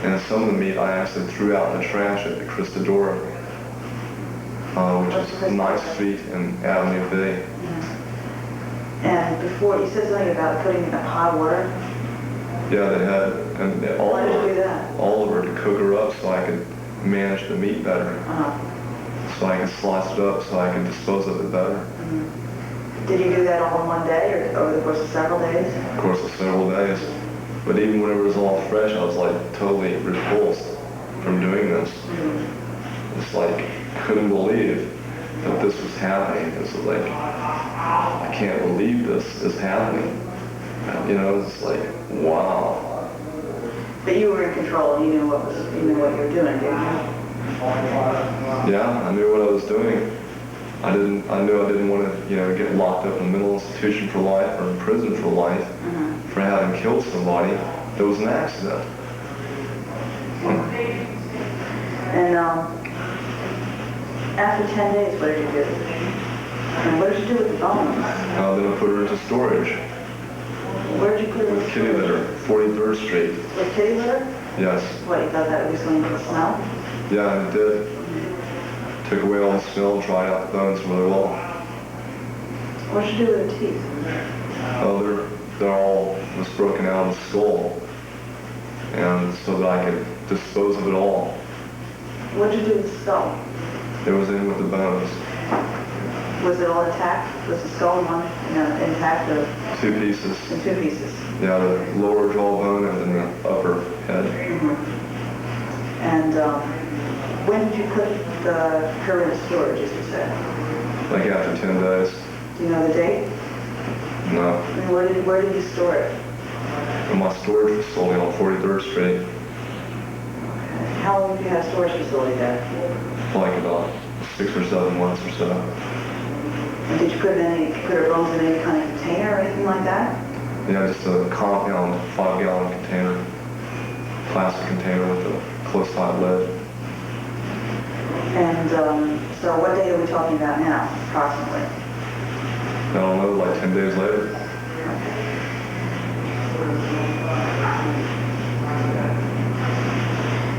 And some of the meat I actually threw out in the trash at the Cristadora, which is 9th Street in Avenue B. And before, you said something about putting in hot water. Yeah, they had, and they all Why did you do that? over to cook her up so I could manage the meat better. So I could slice it up so I could dispose of it better. Did you do that all in one day or over the course of several days? Of course, for several days. But even when it was all fresh, I was like totally repulsed from doing this. It's like, couldn't believe that this was happening. It's like, I can't believe this is happening. You know, it's like, wow. But you were in control. You knew what you were doing, didn't you? Yeah, I knew what I was doing. I knew I didn't want to, get locked up in a mental institution for life or in prison for life for having killed somebody that was an accident. And after 10 days, what did you do? And what did you do with the bones? Then I put her into storage Where did you put it? with kitty litter, 43rd Street. With kitty litter? Yes. What, you thought that would be something with the smell? Yeah, and it did. Took away all the smell and dried out the bones really well. What did you do with the teeth? Oh, they're all was broken out of the skull, and so that I could dispose of it all. What did you do with the skull? It was in with the bones. Was it all intact? Was the skull intact or 2 pieces. in 2 pieces? Yeah, the lower jawbone and then the upper head. And when did you put her in storage, as you said? Like after 10 days. Do you know the date? No. I mean, where did you store it? And my storage facility on 43rd Street. How long have you had a storage facility there? Like about 6 or 7 months or so. And did you put her bones in any kind of container or anything like that? Yeah, just a compound 5-gallon container. Plastic container with a close-tight lid. And so what date are we talking about now, approximately? I don't know, like 10 days later.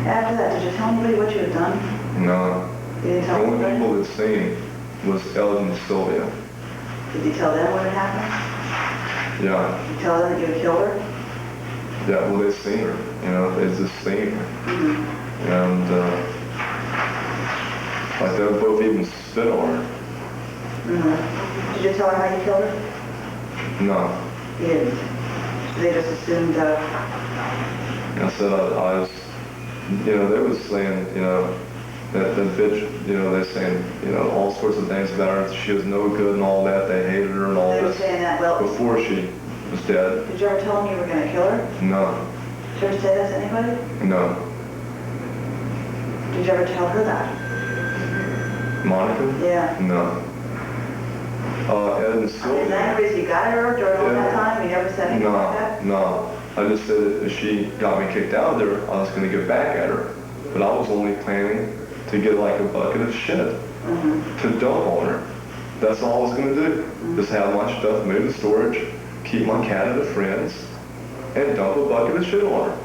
After that, did you tell anybody what you had done? No. You didn't The tell only anybody? people that seen was Ellen and Sylvia. Did you tell them what had happened? Yeah. Did you tell them that you had killed her? Yeah, well, they seen her. They just seen her. And like they both even spit on her. Did you tell her how you killed her? No. You didn't. They just assumed I said I was, they was saying, that bitch, they're saying, all sorts of things about her. She was no good and all that. They hated her and all They were this. saying that, well, Before she was dead. did you ever tell them you were going to kill her? No. Did you ever say that to anybody? No. Did you ever tell her that? Monica? Yeah. No. Ed and Is Sylvia. that the reason you got her during all that time? You never said anything like that? No. I just said that if she got me kicked out of there, I was going to get back at her. But I was only planning to get like a bucket of shit to dump on her. That's all I was going to do. Just have my stuff moved to storage, keep my cat at a friend's, and dump a bucket of shit on her.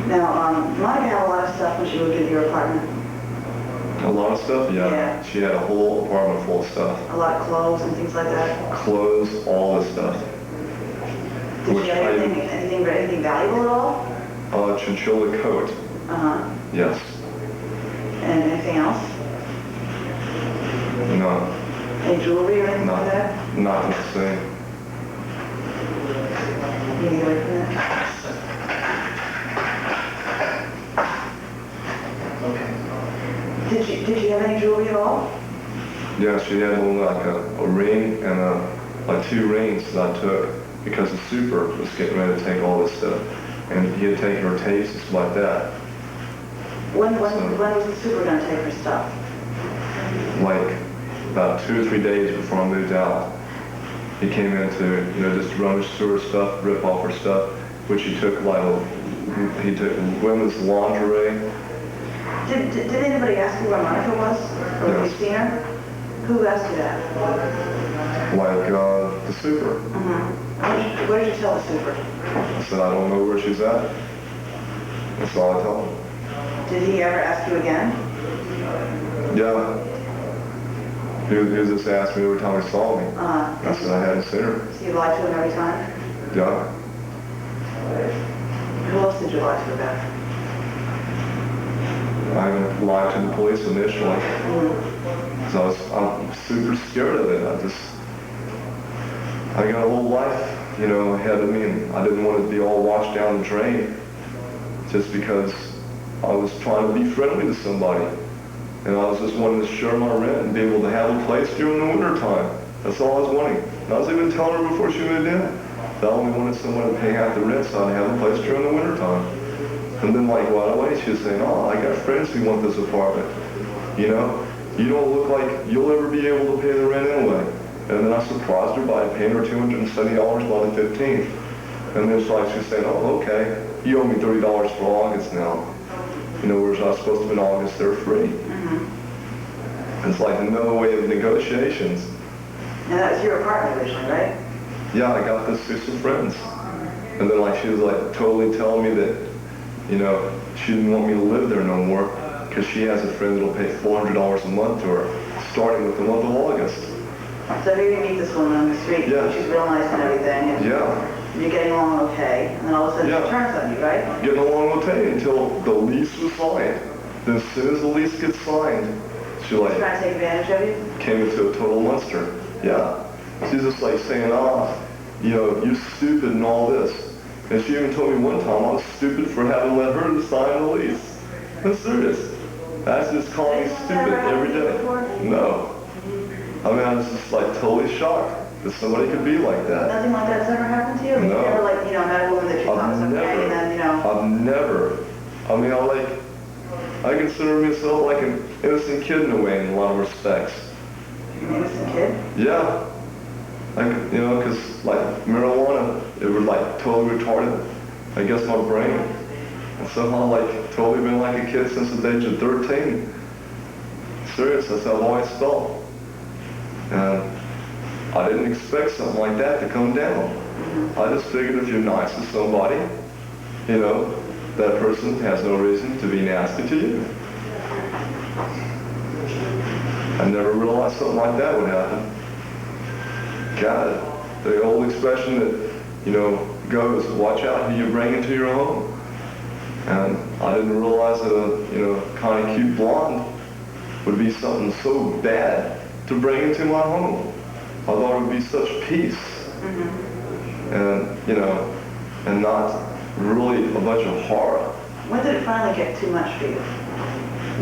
Now, Monica had a lot of stuff when she moved into your apartment. A lot of stuff? Yeah. She had a whole apartment full of stuff. A lot of clothes and things like that. Clothes, all this stuff. Did she have anything valuable at all? A chinchilla coat. Yes. And anything else? No. Any jewelry or anything like that? Not the same. You get away from that? Did she have any jewelry at all? Yeah, she had like a ring and like 2 rings that I took because the super was getting ready to take all this stuff. And he had taken her tapes and stuff like that. When was the super going to take her stuff? Like about 2 or 3 days before I moved out. He came in to, just rummage through her stuff, rip off her stuff, which he took he took women's lingerie. Did anybody ask you where Monica was? Or have you seen her? Who Who asked you that? Like, the super. What did you tell the super? I said, I don't know where she's at. That's all I told him. Did he ever ask you again? Yeah. He was just asking me every time he saw me. I said I hadn't seen her. So you lied to him every time? Yeah. Who else did you lie to about? I lied to the police initially. Because I'm super scared of it. I got a whole life, you know, ahead of me, and I didn't want to be all washed down the drain just because I was trying to be friendly to somebody. And I was just wanting to share my rent and be able to have a place during the winter time. That's all I was wanting. And I was even telling her before she moved in that I only wanted someone to pay half the rent so I'd have a place during the winter time. And then like right away she was saying, oh, I got friends who want this apartment. You know, you don't look like you'll ever be able to pay the rent anyway. And then I surprised her by paying her $270 by the 15th. And then it's like she was saying, oh, okay, you owe me $30 for August now. You know, whereas I was supposed to be in August, they're free. It's like no way of negotiations. And that was your apartment originally, right? Yeah, I got this through some friends. And then like she was like totally telling me that, you know, she didn't want me to live there no more because she has a friend that'll pay $400 a month to her, starting with the month of August. So here you meet this woman on the street. Yeah. She's real nice and everything. And Yeah. you're getting along okay. And then all of a sudden Yeah. she turns on you, right? Getting along okay until the lease was signed. Then as soon as the lease gets signed, she like Trying to take advantage of you? came into a total monster. Yeah. She's just like saying, oh, you know, you're stupid and all this. And she even told me one time I was stupid for having let her sign the lease. I'm serious. That's just calling me stupid every day. No. I mean, I was just like totally shocked that somebody could be like that. Nothing like that's ever happened to you? No. You never like, you know, met a woman that you thought was okay and then, you know. I've never. I mean, I consider myself like an innocent kid in a way in a lot of respects. You're an innocent kid? Yeah. Like, you know, because like marijuana, it would like totally retarded, I guess, my brain. And somehow like totally been like a kid since the age of 13. Serious, that's how I've always felt. And I didn't expect something like that to come down. I just figured if you're nice to somebody, you know, that person has no reason to be nasty to you. I never realized something like that would happen. God, the old expression that, you know, goes, watch out who you bring into your home. And I didn't realize that a, you know, kind of cute blonde would be something so bad to bring into my home. I thought it would be such peace. And, you know, and not really a bunch of horror. When did it finally get too much for you?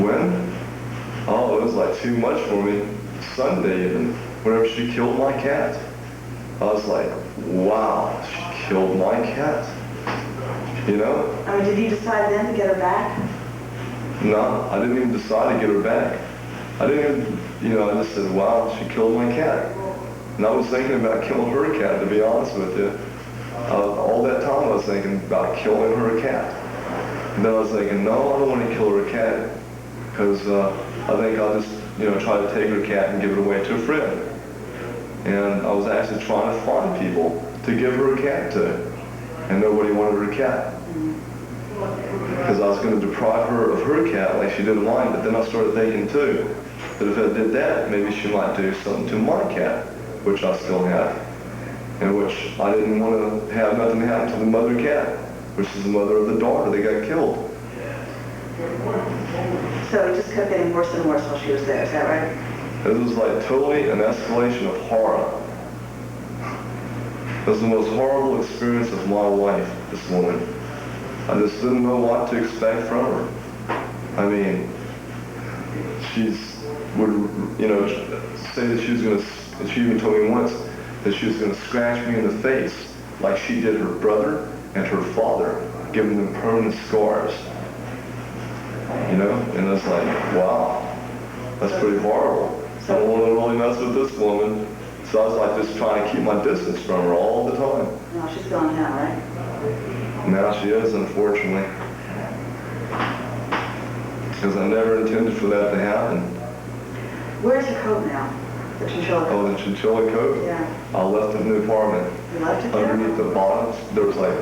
When? Oh, it was like too much for me. Sunday even, whenever she killed my cat. I was like, wow, she killed my cat. You know? I mean, did you decide then to get her back? No, I didn't even decide to get her back. I didn't even, you know, I just said, wow, she killed my cat. And I was thinking about killing her cat, to be honest with you. All that time I was thinking about killing her cat. And then I was thinking, no, I don't want to kill her cat. Because I think I'll just, you know, try to take her cat and give it away to a friend. And I was actually trying to find people to give her a cat to. And nobody wanted her cat. Because I was going to deprive her of her cat like she did mine. But then I started thinking too, that if I did that, maybe she might do something to my cat, which I still have. And which I didn't want to have nothing happen to the mother cat, which is the mother of the daughter that got killed. So it just kept getting worse and worse while she was there, is that right? It was like totally an escalation of horror. It was the most horrible experience of my life, this woman. I just didn't know what to expect from her. I mean, would, you know, say that she was going to, she even told me once that she was going to scratch me in the face like she did her brother and her father, giving them permanent scars. You know? And it's like, wow, that's pretty horrible. I don't want to really mess with this woman. So I was like just trying to keep my distance from her all the time. No, she's gone now, right? Now she is, unfortunately. Because I never intended for that to happen. Where's your coat now? The chinchilla coat? Oh, the chinchilla coat? Yeah. I left it in the apartment. You left it there? Underneath the bottoms, there was like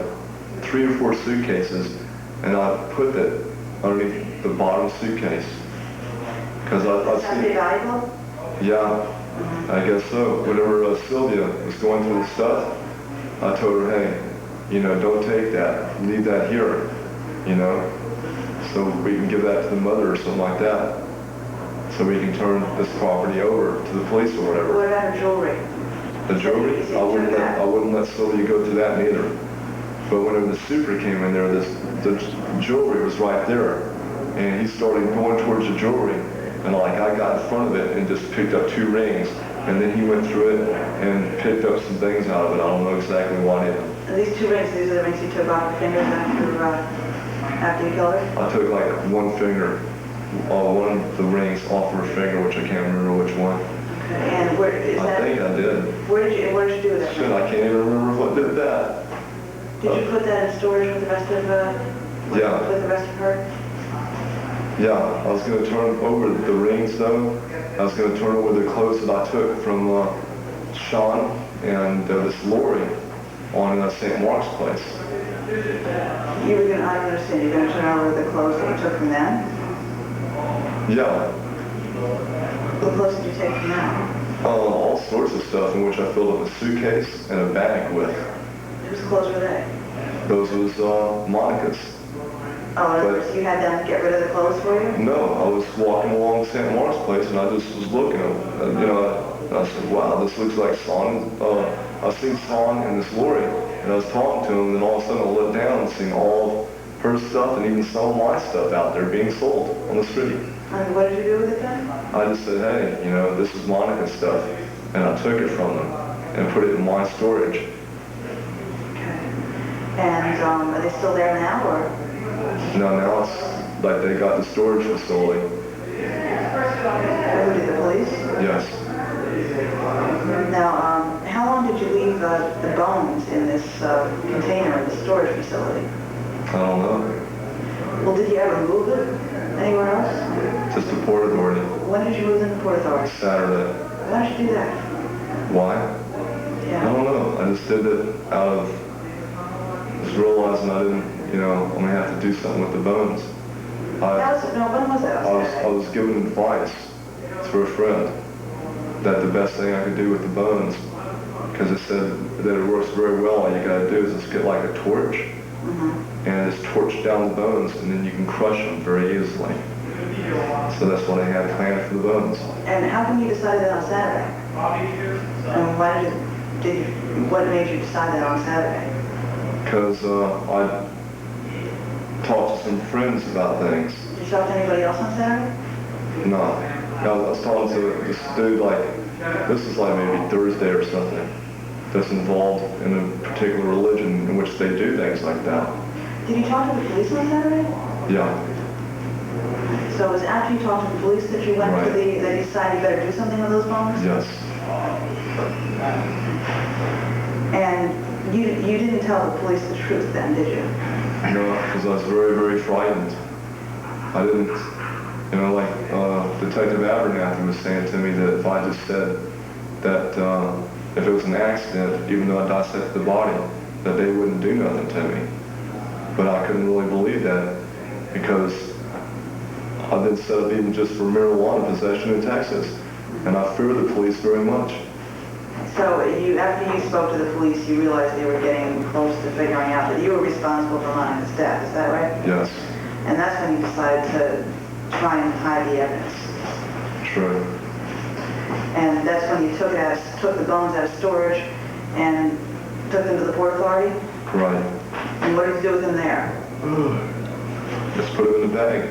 3 or 4 suitcases, and I put it underneath the bottom suitcase. Because Is I that pretty see, valuable? yeah, I guess so. Whenever Sylvia was going through the stuff, I told her, hey, you know, don't take that. Leave that here, you know, so we can give that to the mother or something like that. So we can turn this property over to the police or whatever. What about her jewelry? The jewelry, I wouldn't let Sylvia go to that neither. But whenever the super came in there, the jewelry was right there. And he started going towards the jewelry. And like I got in front of it and just picked up 2 rings. And then he went through it and picked up some things out of it. I don't know exactly what it. These 2 rings, these are the rings you took off your fingers after you killed her? I took like one finger, one of the rings off her finger, which I can't remember which one. Okay. And where is that? I think I did. What did you do with that? Shit, I can't even remember what did that. Did you put that in storage with the rest of Yeah. with the rest of her? Yeah, I was going to turn over the rings though. I was going to turn over the clothes that I took from Sean and this Lori on St. Mark's Place. You were going to, I don't understand, you're going to turn over the clothes that you took from them? Yeah. What clothes did you take from them? All sorts of stuff in which I filled up a suitcase and a bag with. Whose clothes were they? Those was Monica's. Oh, in other words, you had them get rid of the clothes for you? No, I was walking along St. Mark's Place and I just was looking at them. You know, and I said, wow, this looks like Son. I've seen Son and this Lori. And I was talking to him, and then all of a sudden I looked down and seen all of her stuff and even some of my stuff out there being sold on the street. And what did you do with it then? I just said, hey, you know, this is Monica's stuff. And I took it from them and put it in my storage. Okay. And are they still there now, or? No, now it's like they got the storage facility. Who did, the police? Yes. Now, how long did you leave the bones in this container in the storage facility? I don't know. Well, did you ever move it anywhere else? Just the Port Authority. When did you move them to Port Authority? Saturday. Why did you do that? Why? I Yeah. don't know. I just did it out of just realizing I didn't, you know, I'm gonna have to do something with the bones. When was that? I was given advice through a friend that the best thing I could do with the bones, because it said that it works very well. All you gotta do is just get like a torch and just torch down the bones, and then you can crush them very easily. So that's what I had planned for the bones. And how come you decided that on Saturday? And why what made you decide that on Saturday? Because I talked to some friends about things. Did you talk to anybody else on Saturday? No. I was talking to this dude, like, this is like maybe Thursday or something, that's involved in a particular religion in which they do things like that. Did you talk to the police on Saturday? Yeah. So it was after you talked to the police that you went to that you decided you better do something with those bones? Yes. And you didn't tell the police the truth then, did you? No, because I was very, very frightened. I didn't, you know, like Detective Abernathy was saying to me that if I just said that if it was an accident, even though I dissected the body, that they wouldn't do nothing to me. But I couldn't really believe that because I've been set up even just for marijuana possession in Texas. And I fear the police very much. So after you spoke to the police, you realized they were getting close to figuring out that you were responsible for Monica's death, is that right? Yes. And that's when you decided to try and hide the evidence. True. And that's when you took the bones out of storage and took them to the Port Authority? Right. And what did you do with them there? Just put them in a bag.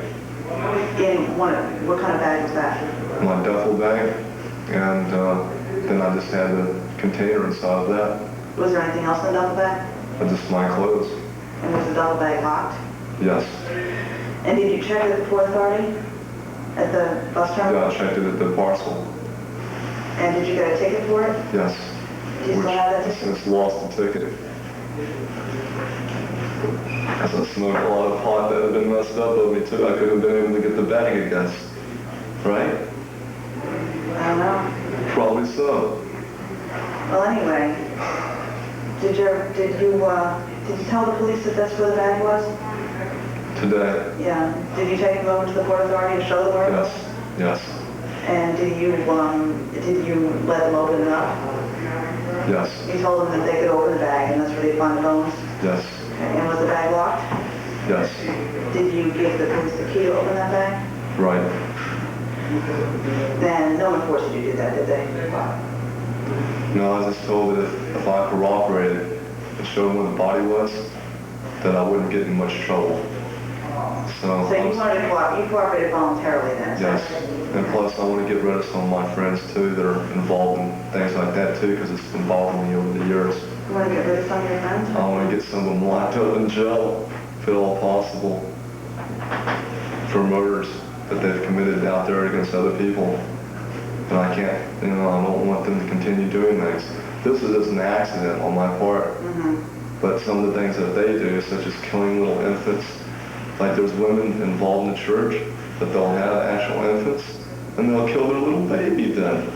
What kind of bag was that? My duffel bag. And then I just had a container inside of that. Was there anything else in the duffel bag? Just my clothes. And was the duffel bag locked? Yes. And did you check it at the Port Authority? At the bus terminal? Yeah, I checked it at the parcel. And did you get a ticket for it? Yes. Do you still have that ticket? Since lost the ticket. Because I smoked a lot of pot that had been messed up of me too. I could have been able to get the bag, I guess. Right? I don't know. Probably so. Well, anyway, did you tell the police that that's where the bag was? Today? Yeah. Did you take them over to the Port Authority to show them where it was? Yes. And did you let them open it up? Yes. You told them that they could open the bag and that's where they'd find the phones? Yes. Okay. And was the bag locked? Yes. Did you give the police the key to open that bag? Right. Then no one forced you to do that, did they? No, I was just told that if I cooperated and showed them where the body was, that I wouldn't get in much trouble. So you wanted to cooperate, you cooperated voluntarily then? Yes. And plus I want to get rid of some of my friends too that are involved in things like that too, because it's involved me over the years. You want to get rid of some of your friends? I want to get some of them locked up in jail, if at all possible, for murders that they've committed out there against other people. And I can't, I don't want them to continue doing things. This is just an accident on my part. But some of the things that they do, such as killing little infants, like there's women involved in the church that they'll have actual infants, and they'll kill their little baby then.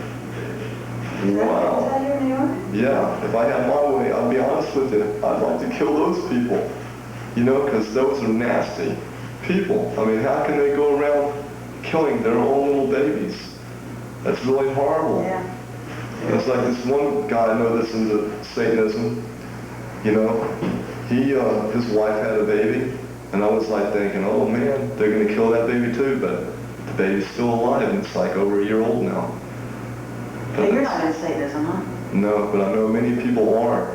Wow. Is that here in New York? Yeah, if I had my way, I'll be honest with you, I'd like to kill those people. Because those are nasty people. I mean, how can they go around killing their own little babies? That's really horrible. Yeah. It's like this one guy I know that's into Satanism. His wife had a baby, and I was like thinking, oh man, they're going to kill that baby too, but the baby's still alive, and it's like over a year old now. But you're not into Satanism, huh? No, but I know many people are,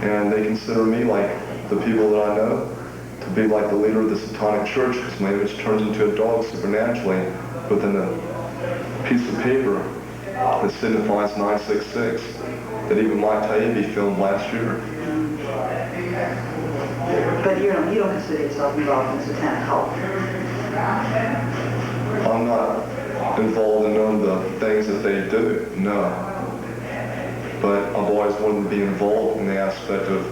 and they consider me like the people that I know to be like the leader of the satanic church, because my image turns into a dog supernaturally within a piece of paper that signifies 966 that even my baby filmed last year. But you don't consider yourself involved in the satanic cult? I'm not involved in none of the things that they do, no. But I've always wanted to be involved in the aspect of,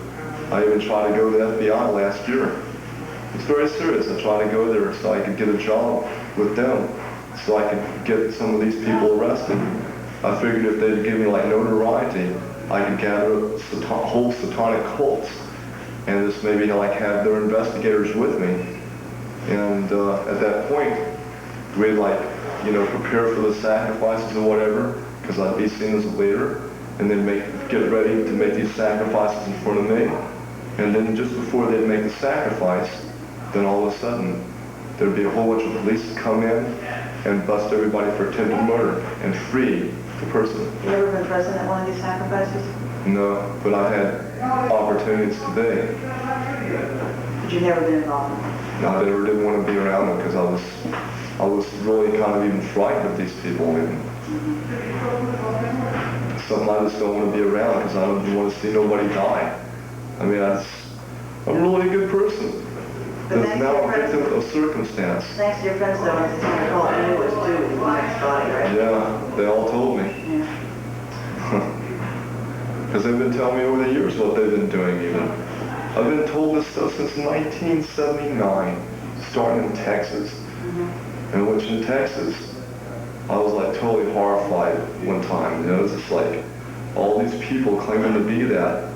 I even tried to go to the FBI last year. It's very serious. I tried to go there so I could get a job with them, so I could get some of these people arrested. I figured if they'd give me like notoriety, I could gather up whole satanic cults and just maybe like have their investigators with me. And at that point, we'd like, prepare for the sacrifices or whatever, because I'd be seen as a leader, and then get ready to make these sacrifices in front of me. And then just before they'd make the sacrifice, then all of a sudden, there'd be a whole bunch of police come in and bust everybody for attempted murder and free the person. You ever been present at one of these sacrifices? No, but I've had opportunities today. But you've never been involved in it? I never did want to be around them because I was really kind of even frightened of these people. And something I just don't want to be around because I don't want to see nobody die. I mean, I'm a really good person. That's now a victim of circumstance. Thanks to your friends, though, when it's time to call, you knew what to do with the next body, right? Yeah, they all told me. Yeah. Because they've been telling me over the years what they've been doing even. I've been told this stuff since 1979, starting in Texas. And which in Texas, I was like totally horrified one time. It's just like all these people claiming to be that.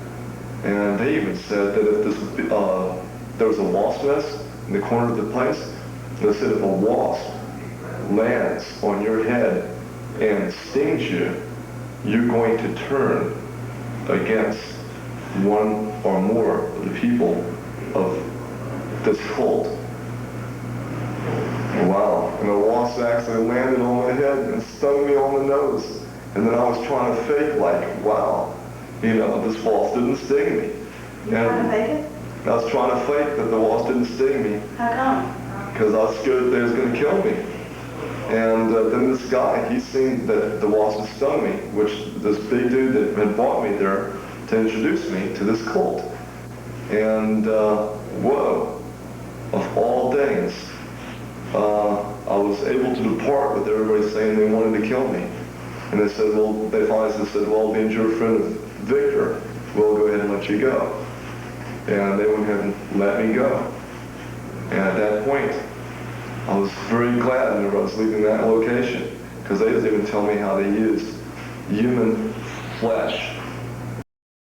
And they even said that if this there was a wasp nest in the corner of the place, they said if a wasp lands on your head and stings you, you're going to turn against one or more of the people of this cult. Wow. And the wasp actually landed on my head and stung me on the nose. And then I was trying to fake like, wow, this wasp didn't sting me. You trying to fake it? I was trying to fake that the wasp didn't sting me. How come? Because I was scared they was going to kill me. And then this guy, he seen that the wasp had stung me, which this big dude that had brought me there to introduce me to this cult. And whoa, of all things, I was able to depart with everybody saying they wanted to kill me. And they said, well, they finally said, well, being you're a friend of Victor, we'll go ahead and let you go. And they went ahead and let me go. And at that point, I was very glad whenever I was leaving that location, because they didn't even tell me how they used human flesh